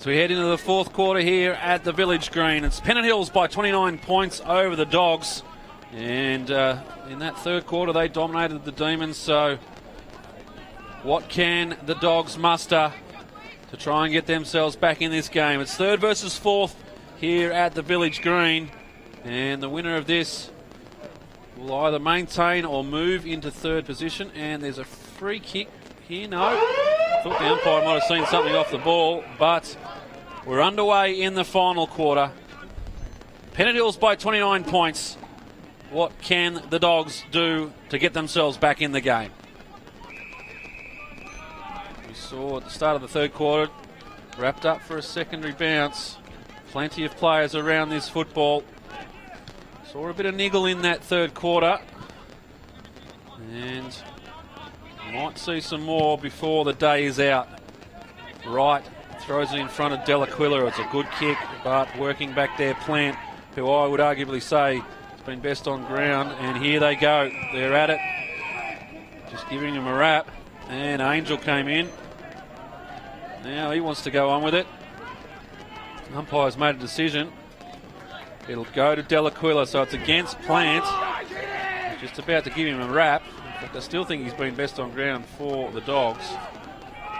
So we head into the fourth quarter here at the Village Green. It's Pennant Hills by 29 points over the Dogs. And in that third quarter, they dominated the Demons. So what can the Dogs muster to try and get themselves back in this game? It's third versus fourth here at the Village Green. And the winner of this will either maintain or move into third position. And there's a free kick here. No. I thought the umpire might have seen something off the ball. But we're underway in the final quarter. Pennant Hills by 29 points. What can the Dogs do to get themselves back in the game? We saw at the start of the third quarter, wrapped up for a secondary bounce. Plenty of players around this football. Saw a bit of niggle in that third quarter. And might see some more before the day is out. Wright throws it in front of Delaquila. It's a good kick, but working back there, Plant, who I would arguably say has been best on ground. And here they go. They're at it. Just giving him a wrap. And Angel came in. Now he wants to go on with it. Umpire's made a decision. It'll go to Delaquila, so it's against Plant. He's just about to give him a wrap. In fact, I still think he's been best on ground for the Dogs.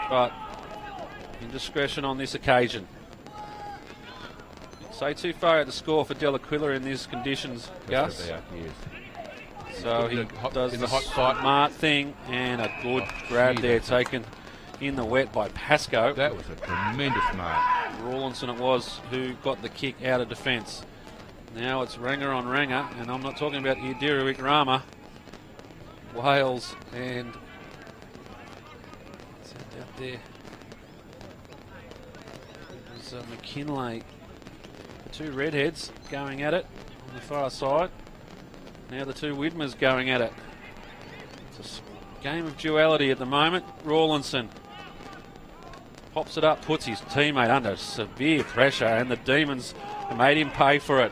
But indiscretion on this occasion. Say too far at the score for Delaquila in these conditions, Gus. About, yes. So he does the smart thing, and a good grab there taken in the wet by Pascoe. That was a tremendous mark. Rawlinson it was who got the kick out of defence. Now it's Ranger on Ranger, and I'm not talking about Idiru Ikrama. Wales and it's out there. It was McKinlay. The two redheads going at it on the far side. Now the two Widmers going at it. It's a game of duality at the moment. Rawlinson pops it up, puts his teammate under severe pressure, and the Demons have made him pay for it.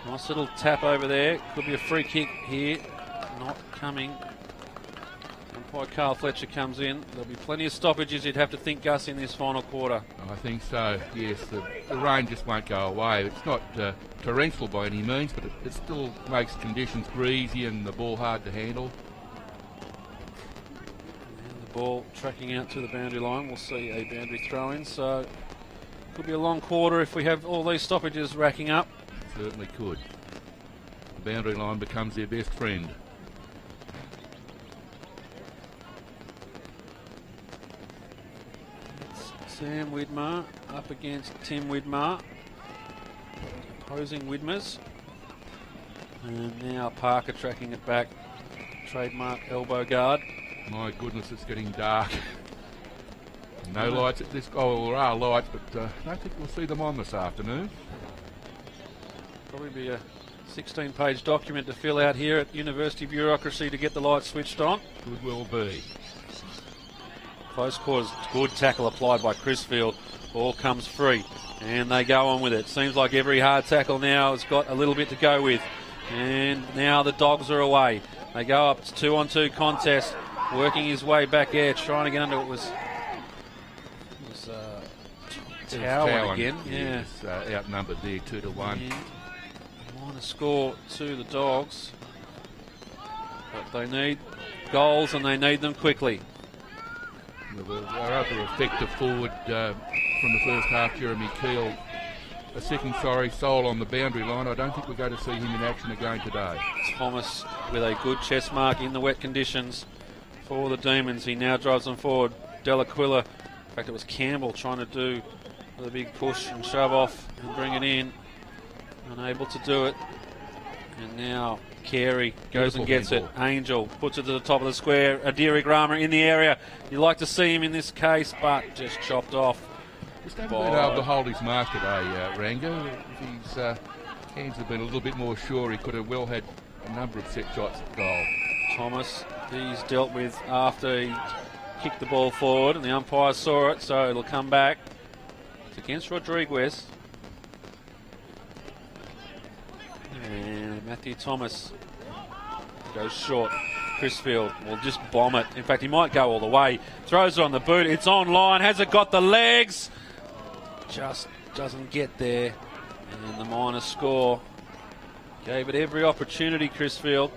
Nice little tap over there. Could be a free kick here. Not coming. Umpire Carl Fletcher comes in. There'll be plenty of stoppages, you'd have to think, Gus, in this final quarter. I think so, yes. The rain just won't go away. It's not torrential by any means, but it still makes conditions breezy and the ball hard to handle. And the ball tracking out to the boundary line. We'll see a boundary throw-in, so could be a long quarter if we have all these stoppages racking up. Certainly could. The boundary line becomes their best friend. It's Sam Widmer up against Tim Widmer. Opposing Widmers. And now Parker tracking it back. Trademark elbow guard. My goodness, it's getting dark. No lights at this. Oh, there are lights, but I don't think we'll see them on this afternoon. Probably be a 16-page document to fill out here at University Bureaucracy to get the lights switched on. Could well be. Close quarters, good tackle applied by Crisfield. Ball comes free, and they go on with it. Seems like every hard tackle now has got a little bit to go with. And now the Dogs are away. They go up, it's 2-on-2 contest, working his way back there, trying to get under it. Was Towan again. Yeah. He's outnumbered there 2-1. Yeah. Minor score to the Dogs. But they need goals and they need them quickly. Our other effective forward from the first half, Jeremy Keel, a second soul on the boundary line. I don't think we're going to see him in action again today. Thomas with a good chest mark in the wet conditions for the Demons. He now drives them forward. Delaquila, in fact it was Campbell trying to do the big push and shove off and bring it in. Unable to do it. And now Carey goes and gets it. Angel puts it to the top of the square. Adiri Grama in the area. You'd like to see him in this case, but just chopped off. Just haven't been able to hold his mark today, Ranger. If his hands have been a little bit more sure, he could have well had a number of set shots at goal. Thomas, he's dealt with after he kicked the ball forward, and the umpire saw it, so it'll come back. It's against Rodriguez. And Matthew Thomas goes short. Crisfield will just bomb it. In fact, he might go all the way. Throws it on the boot. It's online. Has it got the legs? just doesn't get there. And the minor score gave it every opportunity, Crisfield.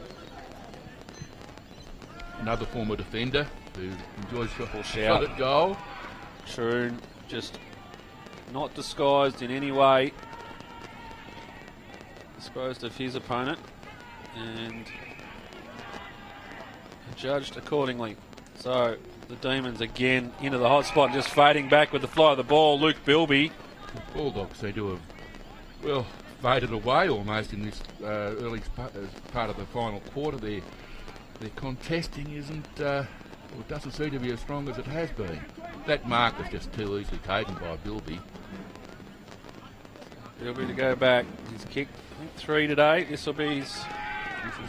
Another former defender who enjoys Shout. shot at goal. Troon just not disguised in any way. Disposed of his opponent and judged accordingly. So the Demons again into the hot spot, just fading back with the fly of the ball. Luke Bilby. The Bulldogs, they do have, well, faded away almost in this early part of the final quarter there. Their contesting isn't, well, it doesn't seem to be as strong as it has been. That mark was just too easily taken by Bilby. Bilby to go back. He's kicked, I think, 3 today. This will be his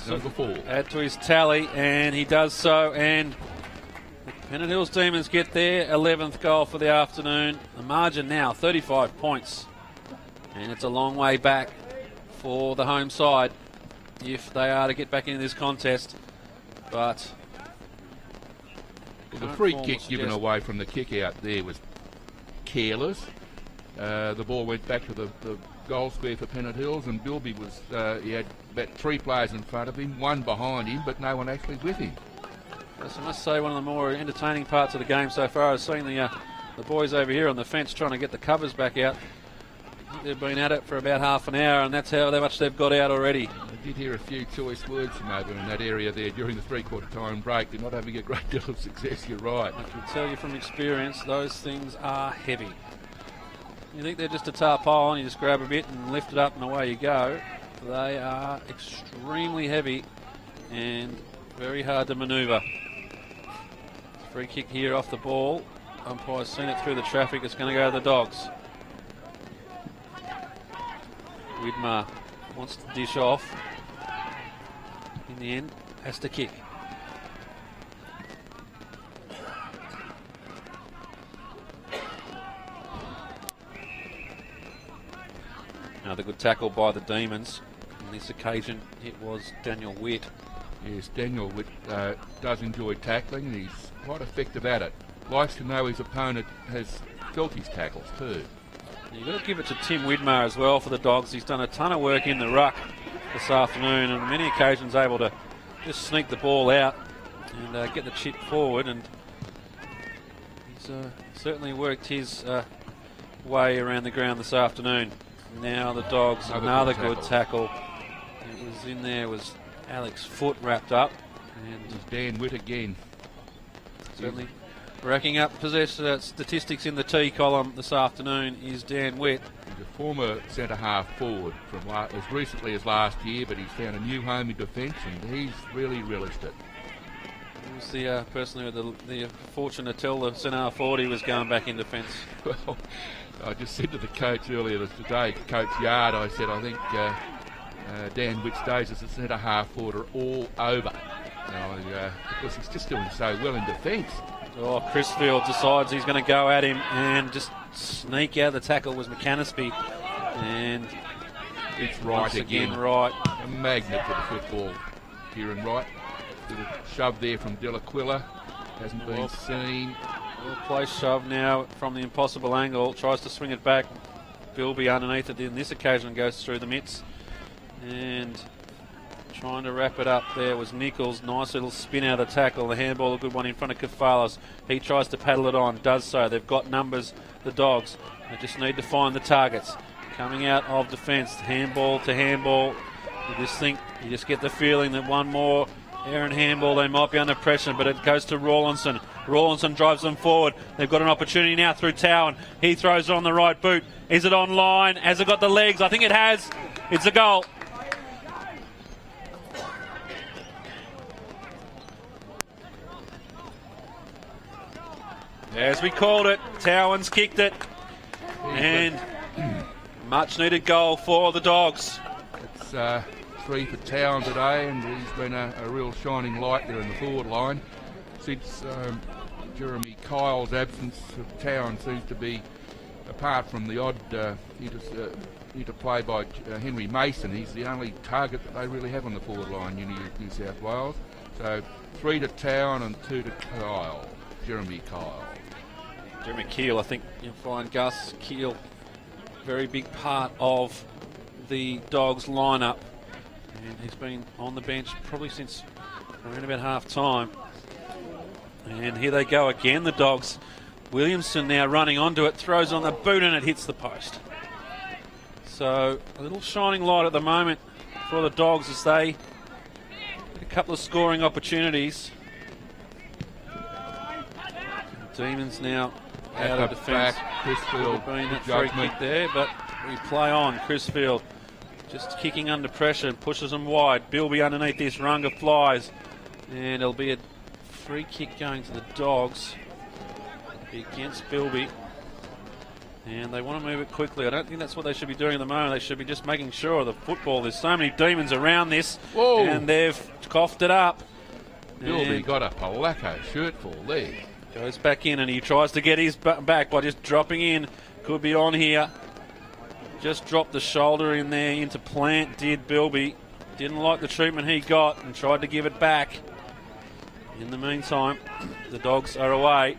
Number 4. add to his tally, and he does so. And the Pennant Hills Demons get their 11th goal for the afternoon. The margin now 35 points, and it's a long way back for the home side if they are to get back into this contest. But the free kick given away from the kick out there was careless. The ball went back to the goal square for Pennant Hills, and Bilby was, he had about 3 players in front of him, 1 behind him, but no one actually with him. Yes, I must say one of the more entertaining parts of the game so far is seeing the boys over here on the fence trying to get the covers back out. I think they've been at it for about half an hour, and that's how much they've got out already. I did hear a few choice words from over in that area there during the 3/4 time break. They're not having a great deal of success, you're right. I can tell you from experience, those things are heavy. You think they're just a tarpaulin, you just grab a bit and lift it up and away you go. They are extremely heavy and very hard to manoeuvre. Free kick here off the ball. Umpire's seen it through the traffic. It's going to go to the Dogs. Widmer wants to dish off. In the end, has to kick. Another good tackle by the Demons. On this occasion, it was Daniel Witt. Yes, Daniel Witt does enjoy tackling. He's quite effective at it. Likes to know his opponent has felt his tackles too. You've got to give it to Tim Widmer as well for the Dogs. He's done a ton of work in the ruck this afternoon, and on many occasions able to just sneak the ball out and get the chip forward. And he's certainly worked his way around the ground this afternoon. Now the Dogs, another good tackle. It was in there, was Alex Foote wrapped up. And it's Dan Witt again. Certainly racking up statistics in the T column this afternoon is Dan Witt. He's a former centre-half forward from as recently as last year, but he's found a new home in defence and he's really relished it. He was the person who had the fortune to tell the centre-half forward he was going back in defence. Well, I just said to the coach earlier today, Coach Yard, I said, I think Dan Witt's days as a centre-half forward are all over. Because he's just doing so well in defence. Oh, Crisfield decides he's going to go at him and just sneak out. The tackle was McAnaspy, and it's right again. Right. A magnet for the football, Kieran Wright. Little shove there from Delaquila. Hasn't been seen. Well placed shove now from the impossible angle. Tries to swing it back. Bilby underneath it in this occasion goes through the mitts. And trying to wrap it up there was Nichols. Nice little spin out of the tackle. The handball, a good one in front of Kafalas. He tries to paddle it on, does so. They've got numbers, the Dogs. They just need to find the targets. Coming out of defence, handball to handball. You just get the feeling that one more errant handball, they might be under pressure, but it goes to Rawlinson. Rawlinson drives them forward. They've got an opportunity now through Towan. He throws it on the right boot. Is it on line? Has it got the legs? I think it has. It's a goal. As we called it, Towan's kicked it. And much needed goal for the Dogs. It's 3 for Towan today, and he's been a real shining light there in the forward line. Since Jeremy Kyle's absence, Towan seems to be, apart from the odd interplay by Henry Mason, he's the only target that they really have on the forward line, New South Wales. So 3 to Towan and 2 to Kyle, Jeremy Kyle. Jeremy Keel, I think you'll find Gus Keel very big part of the Dogs lineup. And he's been on the bench probably since around about half time. And here they go again, the Dogs. Williamson now running onto it, throws on the boot and it hits the post. So a little shining light at the moment for the Dogs as they get a couple of scoring opportunities. Demons now out of defence. Crisfield, been that free kick there, but we play on. Crisfield just kicking under pressure and pushes them wide. Bilby underneath this, Runga flies, and it'll be a free kick going to the Dogs. It'll be against Bilby, and they want to move it quickly. I don't think that's what they should be doing at the moment. They should be just making sure of the football. There's so many Demons around this. Whoa. And they've coughed it up. Bilby got a Palaco shirtful there. Goes back in and he tries to get his back by just dropping in. Could be on here. Just dropped the shoulder in there into Plant, did Bilby. Didn't like the treatment he got and tried to give it back. In the meantime, the Dogs are away.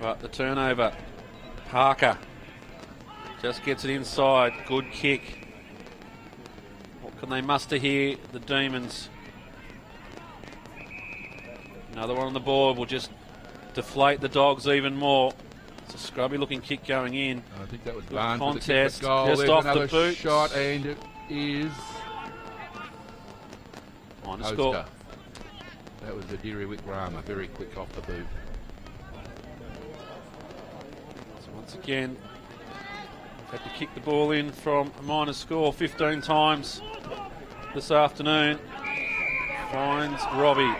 But the turnover. Parker just gets it inside. Good kick. What can they muster here? The Demons. Another one on the board will just deflate the Dogs even more. It's a scrubby looking kick going in. I think that was Good Barnes contest, with the goal. just There's off another the boot. shot, and it is On the Oster. score. That was the Diriwick Rama, very quick off the boot. So once again, we've had to kick the ball in from a minor score 15 times this afternoon. Finds Robbie.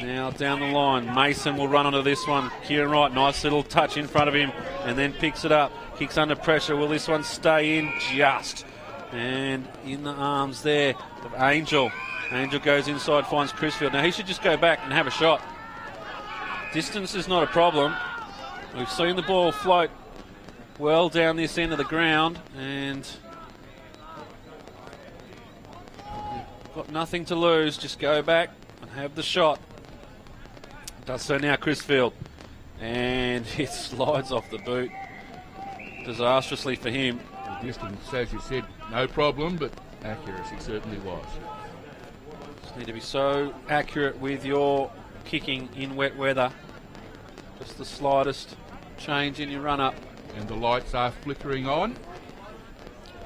Now down the line, Mason will run onto this one. Kieran Wright, nice little touch in front of him, and then picks it up. Kicks under pressure. Will this one stay in? Just. And in the arms there of Angel. Angel goes inside, finds Crisfield. Now he should just go back and have a shot. Distance is not a problem. We've seen the ball float well down this end of the ground, and got nothing to lose. Just go back and have the shot. Does so now, Crisfield, and it slides off the boot disastrously for him. The distance, as you said, no problem, but accuracy certainly was. Just need to be so accurate with your kicking in wet weather. Just the slightest change in your run-up. And the lights are flickering on.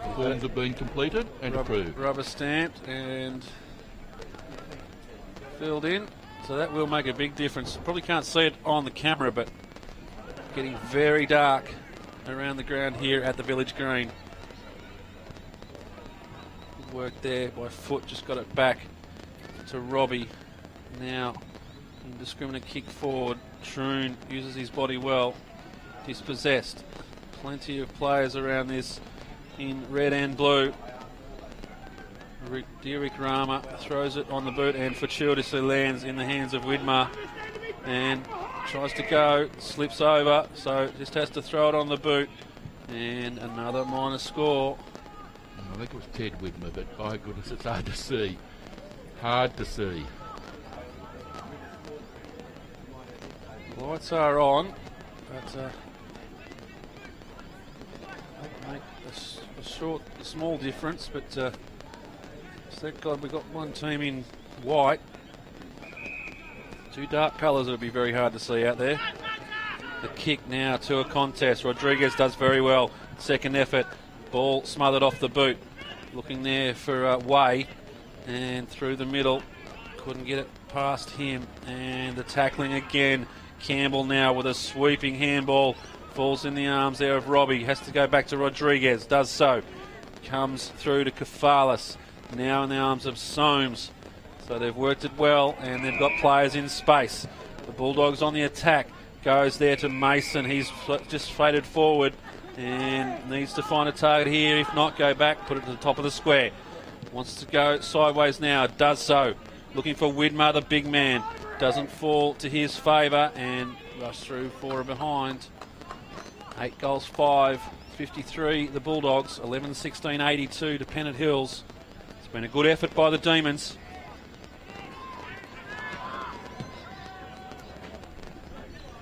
The forms have been completed and approved. Rubber stamped and filled in. So that will make a big difference. Probably can't see it on the camera, but getting very dark around the ground here at the Village Green. Good work there by Foot, just got it back to Robbie. Now, indiscriminate kick forward. Troon uses his body well. Dispossessed. Plenty of players around this in red and blue. Diriwick Rama throws it on the boot and fortuitously lands in the hands of Widmer and tries to go, slips over, so just has to throw it on the boot, and another minor score. I think it was Ted Widmer, but by goodness, it's hard to see. Hard to see. Lights are on, but make a small difference, but thank God we've got one team in white. Two dark colours, it'll be very hard to see out there. The kick now to a contest. Rodriguez does very well. Second effort. Ball smothered off the boot. Looking there for Way. And through the middle. Couldn't get it past him. And the tackling again. Campbell now with a sweeping handball. Falls in the arms there of Robbie. Has to go back to Rodriguez. Does so. Comes through to Kafalis. Now in the arms of Soames. So they've worked it well and they've got players in space. The Bulldogs on the attack. Goes there to Mason. He's just faded forward and needs to find a target here. If not, go back, put it to the top of the square. Wants to go sideways now. Does so. Looking for Widmer, the big man. Doesn't fall to his favour and rush through for a behind. 8 goals, 5. 53, the Bulldogs. 11-16, 82 to Pennant Hills. It's been a good effort by the Demons.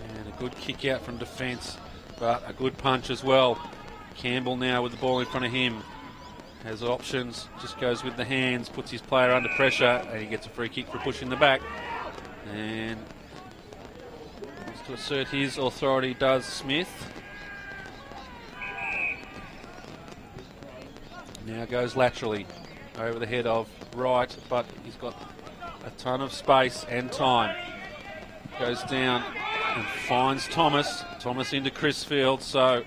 And a good kick out from defence. but a good punch as well. Campbell now with the ball in front of him. Has options, just goes with the hands, puts his player under pressure, and he gets a free kick for pushing the back. And wants to assert his authority, does Smith. Now goes laterally over the head of Wright, but he's got a ton of space and time. Goes down and finds Thomas. Thomas into Crisfield, so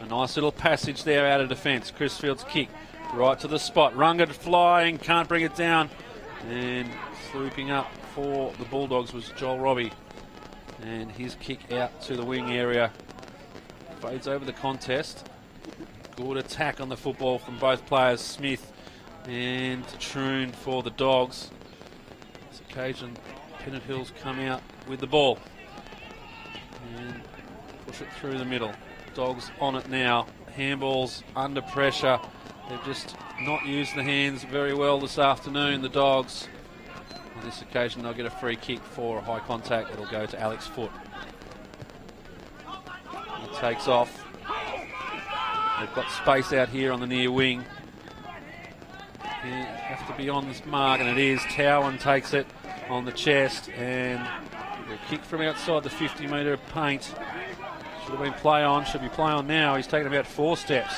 a nice little passage there out of defence. Crisfield's kick right to the spot. Runga flying, can't bring it down. And swooping up for the Bulldogs was Joel Robbie. And his kick out to the wing area fades over the contest. Good attack on the football from both players, Smith and Troon for the Dogs. This occasion, Pennant Hills come out with the ball and push it through the middle. Dogs on it now. Handballs under pressure. They've just not used the hands very well this afternoon, the Dogs. On this occasion, they'll get a free kick for a high contact. It'll go to Alex Foote. He takes off. They've got space out here on the near wing. You have to be on this mark, and it is. Towan takes it on the chest, and a kick from outside the 50-metre paint. Should have been play on, should be play on now. He's taken about 4 steps.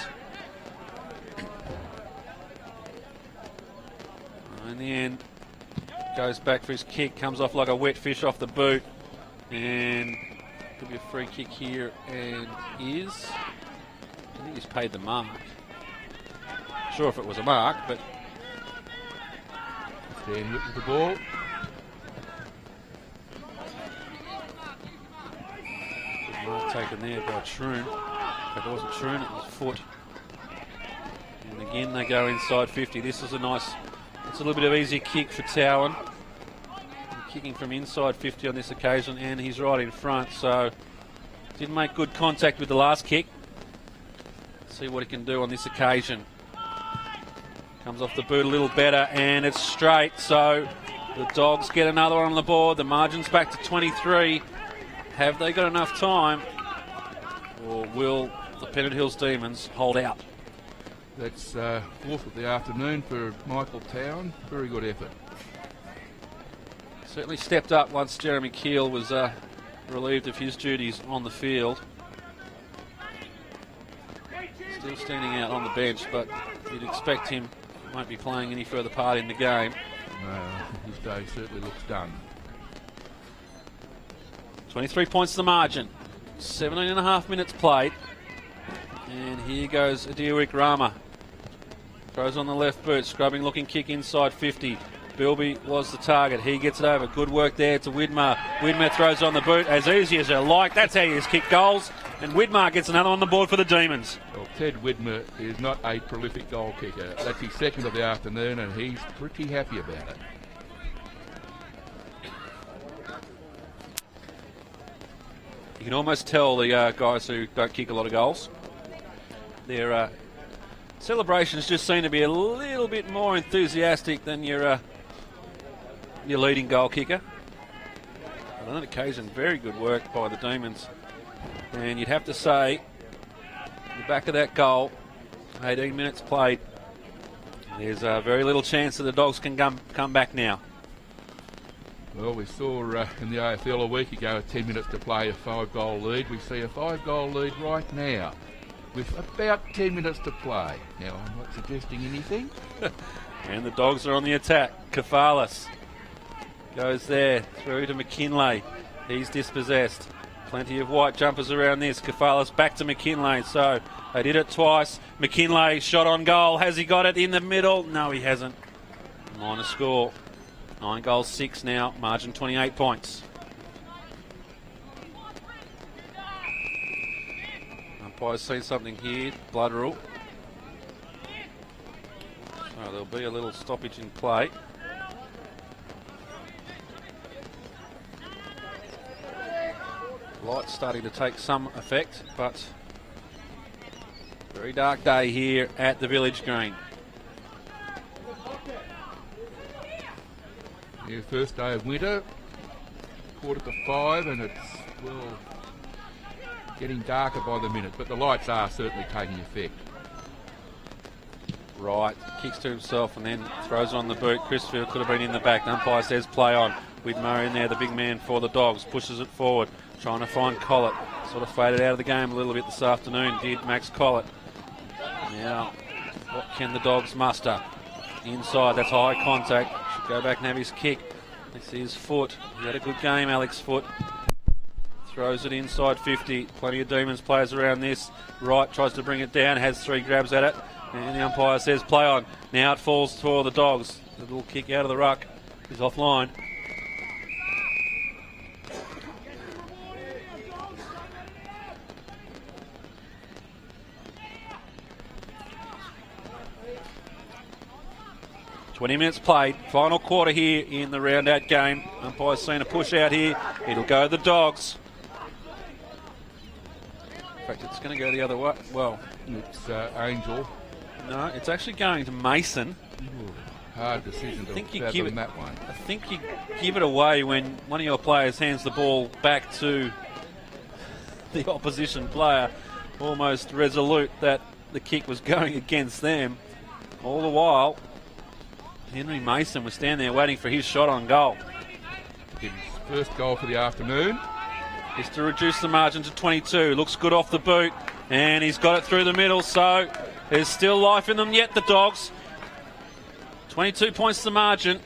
In the end, goes back for his kick, comes off like a wet fish off the boot, and could be a free kick here, and is. I think he's paid the mark. Sure if it was a mark, but Stan with the ball. Good mark taken there by Troon. But it wasn't Troon, it was Foote. And again they go inside 50. This is a nice, it's a little bit of easy kick for Towan. Kicking from inside 50 on this occasion, and he's right in front, so didn't make good contact with the last kick. See what he can do on this occasion. Comes off the boot a little better, and it's straight, so the Dogs get another one on the board. The margin's back to 23. Have they got enough time, or will the Pennant Hills Demons hold out? That's fourth of the afternoon for Michael Town. Very good effort. Certainly stepped up once Jeremy Keel was relieved of his duties on the field. Still standing out on the bench, but you'd expect him won't be playing any further part in the game. No, his day certainly looks done. 23 points to the margin. 17 and a half minutes played. And here goes Adirwick Rama. Throws on the left boot, scrubbing looking kick inside 50. Bilby was the target. He gets it over. Good work there to Widmer. Widmer throws on the boot as easy as you like. That's how you just kick goals. And Widmer gets another on the board for the Demons. Well, Ted Widmer is not a prolific goal kicker. That's his second of the afternoon, and he's pretty happy about it. You can almost tell the guys who don't kick a lot of goals. Their celebrations just seem to be a little bit more enthusiastic than your leading goal kicker. On that occasion, very good work by the Demons. And you'd have to say, the back of that goal, 18 minutes played, there's very little chance that the Dogs can come back now. Well, we saw in the AFL a week ago, 10 minutes to play, a 5-goal lead. We see a 5-goal lead right now with about 10 minutes to play. Now, I'm not suggesting anything. And the Dogs are on the attack. Kafalis goes there, through to McKinlay. He's dispossessed. Plenty of white jumpers around this. Kafalis back to McKinlay. So they did it twice. McKinlay shot on goal. Has he got it in the middle? No, he hasn't. Minor score. 9 goals, 6 now. Margin 28 points. Umpire's seen something here. Blood rule. So there'll be a little stoppage in play. Light's starting to take some effect, but very dark day here at the Village Green. Yeah, first day of winter, 4:45, and it's, well, getting darker by the minute, but the lights are certainly taking effect. Right, kicks to himself and then throws it on the boot. Crisfield could have been in the back. The umpire says play on. With Murray in there, the big man for the Dogs, pushes it forward, trying to find Collett. Sort of faded out of the game a little bit this afternoon, did Max Collett. Now, what can the Dogs muster? Inside, that's high contact. Should go back and have his kick. This is Foot. He had a good game, Alex Foot. Throws it inside 50. Plenty of Demons players around this. Wright tries to bring it down, has 3 grabs at it. And the umpire says play on. Now it falls for the Dogs. The little kick out of the ruck is offline. .20 minutes played. Final quarter here in the round-out game. Umpire's seen a push out here. It'll go the Dogs. In fact, it's going to go the other way. Well, it's Angel. No, it's actually going to Mason. Hard decision to fathom that one. I think you give it away when one of your players hands the ball back to the opposition player, almost resolute that the kick was going against them. All the while, Henry Mason was standing there waiting for his shot on goal. His first goal for the afternoon. Is to reduce the margin to 22. Looks good off the boot, and he's got it through the middle, so there's still life in them yet, the Dogs. 22 points the margin.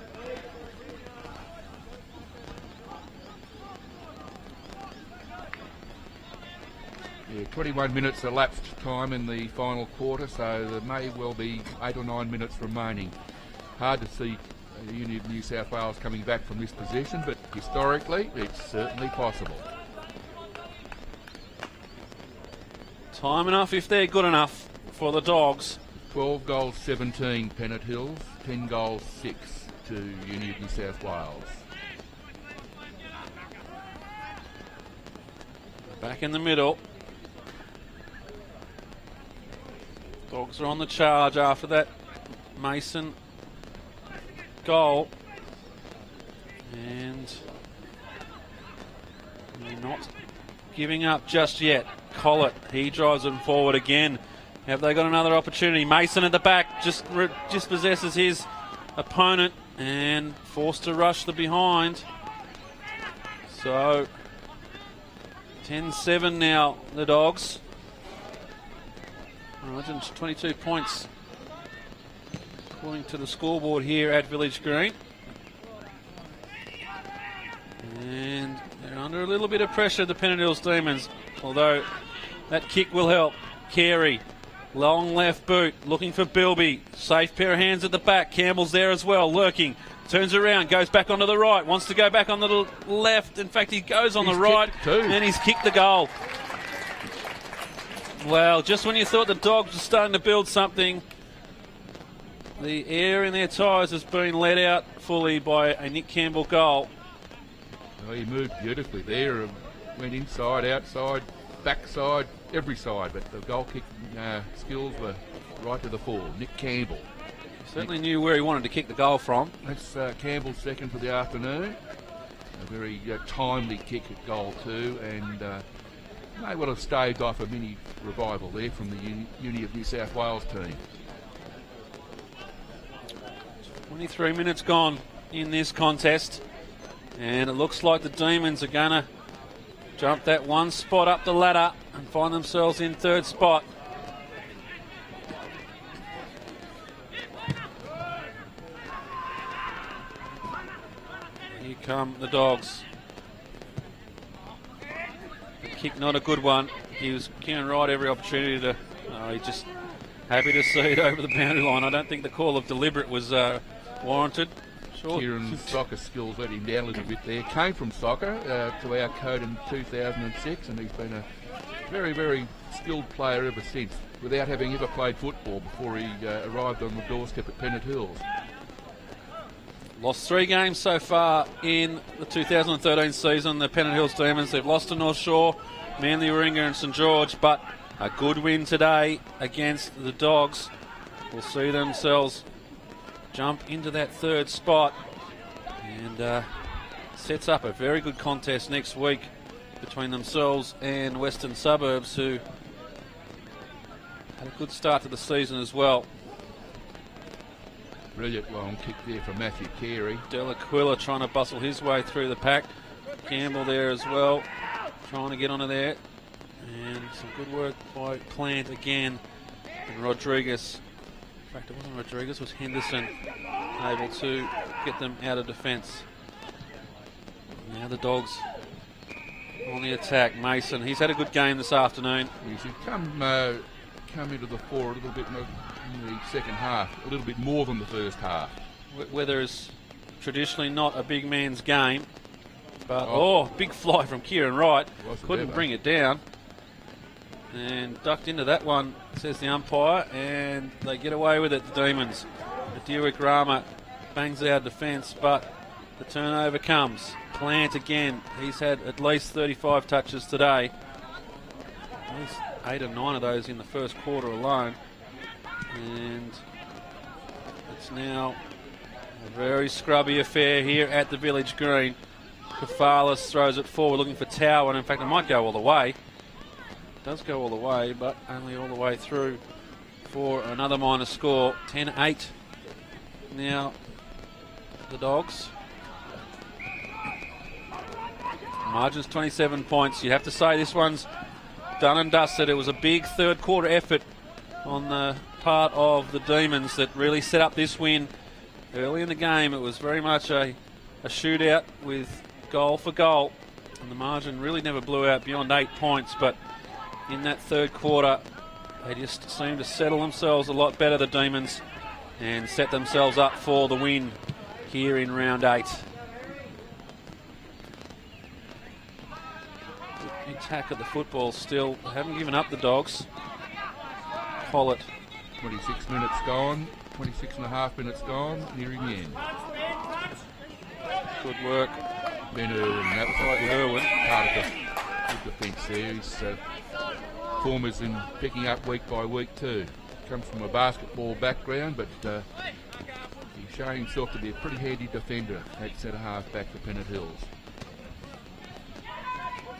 Yeah, 21 minutes elapsed time in the final quarter, so there may well be 8 or 9 minutes remaining. Hard to see the Uni of New South Wales coming back from this position, but historically it's certainly possible. Time enough if they're good enough for the Dogs. 12 goals 17 Pennant Hills, 10 goals 6 to Uni of New South Wales. Back in the middle. Dogs are on the charge after that Mason goal. And they're not giving up just yet. Collett, he drives them forward again. Have they got another opportunity? Mason at the back just dispossesses his opponent and forced to rush the behind. So 10-7 now, the Dogs. 22 points according to the scoreboard here at Village Green. And they're under a little bit of pressure, the Pennant Hills Demons, although that kick will help. Carey, long left boot, looking for Bilby. Safe pair of hands at the back. Campbell's there as well, lurking. Turns around, goes back onto the right, wants to go back on the left. In fact, he goes on the right, and he's kicked the goal. Well, just when you thought the Dogs were starting to build something, the air in their tyres has been let out fully by a Nick Campbell goal. Well, he moved beautifully there, went inside, outside, backside, every side, but the goal kick skills were right to the fore. Nick Campbell. Certainly knew where he wanted to kick the goal from. That's Campbell's second for the afternoon. A very timely kick at goal 2, and may well have staved off a mini revival there from the Uni of New South Wales team. 23 minutes gone in this contest, and it looks like the Demons are going to jump that one spot up the ladder and find themselves in 3rd spot. Here come the Dogs. The kick not a good one. He was giving Wright every opportunity to... he's just happy to see it over the boundary line. I don't think the call of deliberate was warranted. Sure. Kieran's soccer skills let him down a little bit there. Came from soccer to our code in 2006, and he's been a very, very skilled player ever since, without having ever played football before he arrived on the doorstep at Pennant Hills. Lost 3 games so far in the 2013 season. The Pennant Hills Demons, they've lost to North Shore, Manly Warringah and St George, but a good win today against the Dogs will see themselves jump into that 3rd spot, and sets up a very good contest next week between themselves and Western Suburbs, who had a good start to the season as well. Brilliant long kick there from Matthew Carey. Delaquila trying to bustle his way through the pack. Campbell there as well, trying to get onto there. And some good work by Plant again. And Rodriguez, in fact it wasn't Rodriguez, it was Henderson, able to get them out of defence. Now the Dogs on the attack. Mason, he's had a good game this afternoon. He's come into the fore a little bit in the second half, a little bit more than the first half. Weather is traditionally not a big man's game, but big fly from Kieran Wright. Couldn't bring it down. And ducked into that one, says the umpire, and they get away with it, the Demons. Adiwik Rama bangs out defence, but the turnover comes. Plant again, he's had at least 35 touches today. At least 8 or 9 of those in the first quarter alone. And it's now a very scrubby affair here at the Village Green. Kafalis throws it forward looking for Tower, and in fact it might go all the way. It does go all the way, but only all the way through for another minor score. 10-8 now the Dogs. Margin's 27 points. You have to say this one's done and dusted. It was a big third quarter effort on the part of the Demons that really set up this win. Early in the game it was very much a shootout with goal for goal, and the margin really never blew out beyond 8 points, but in that third quarter they just seemed to settle themselves a lot better, the Demons, and set themselves up for the win here in round 8. Good attack of the football still. They haven't given up, the Dogs. Collett. 26 minutes gone, 26 and a half minutes gone, nearing the end. Good work. Ben Irwin, that was by Irwin. Part of the good defence there. His form is in picking up week by week too. Comes from a basketball background, but he's showing himself to be a pretty handy defender at centre half back for Pennant Hills.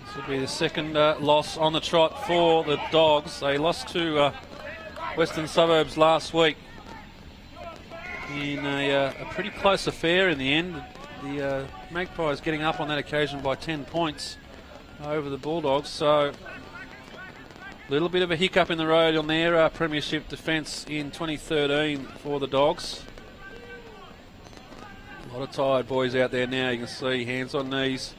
This will be the second loss on the trot for the Dogs. They lost to Western Suburbs last week in a pretty close affair in the end. The Magpies getting up on that occasion by 10 points over the Bulldogs, so a little bit of a hiccup in the road on their premiership defence in 2013 for the Dogs. A lot of tired boys out there now, you can see, hands on knees.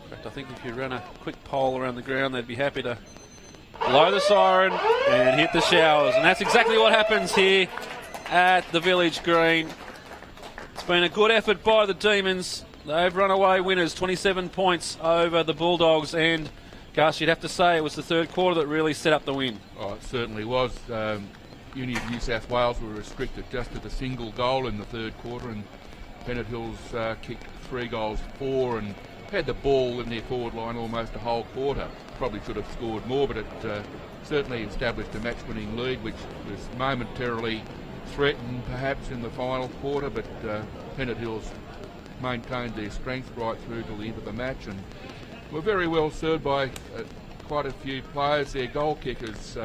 In fact, I think if you ran a quick poll around the ground, they'd be happy to blow the siren and hit the showers, and that's exactly what happens here at the Village Green. It's been a good effort by the Demons. They've run away winners, 27 points over the Bulldogs, and Gus, you'd have to say it was the third quarter that really set up the win. Oh, it certainly was. Uni of New South Wales were restricted just to the single goal in the third quarter, and Pennant Hills kicked 3 goals, 4, and had the ball in their forward line almost a whole quarter. Probably should have scored more, but it certainly established a match-winning lead, which was momentarily threatened perhaps in the final quarter, but Pennant Hills maintained their strength right through to the end of the match, and were very well served by quite a few players. Their goal kickers,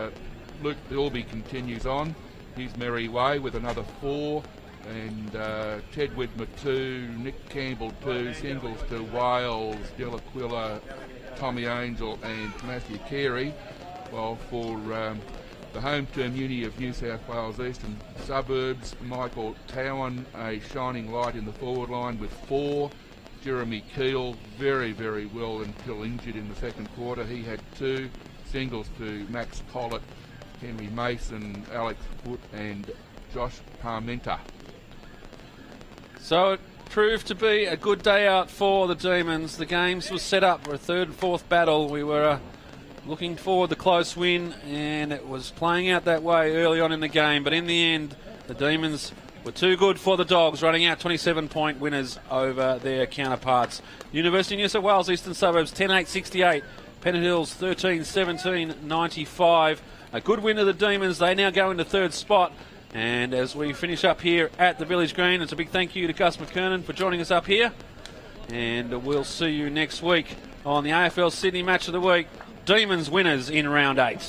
Luke Bilby continues on his merry way with another 4, and Ted Widmer 2, Nick Campbell 2, singles to Wales, Delaquila, Tommy Angel and Matthew Carey, while for the home term Uni of New South Wales Eastern Suburbs, Michael Towan, a shining light in the forward line with 4. Jeremy Keel, very, very well until injured in the second quarter. He had 2 singles to Max Collett, Henry Mason, Alex Foot and Josh Parmenter. So it proved to be a good day out for the Demons. The games were set up for a third and fourth battle. We were looking forward to close win, and it was playing out that way early on in the game, but in the end the Demons were too good for the Dogs, running out 27-point winners over their counterparts. University of New South Wales Eastern Suburbs 10-8-68, Pennant Hills 13-17-95. A good win of the Demons. They now go into third spot, and as we finish up here at the Village Green, it's a big thank you to Gus McKernan for joining us up here, and we'll see you next week on the AFL Sydney Match of the Week. Demons winners in round 8.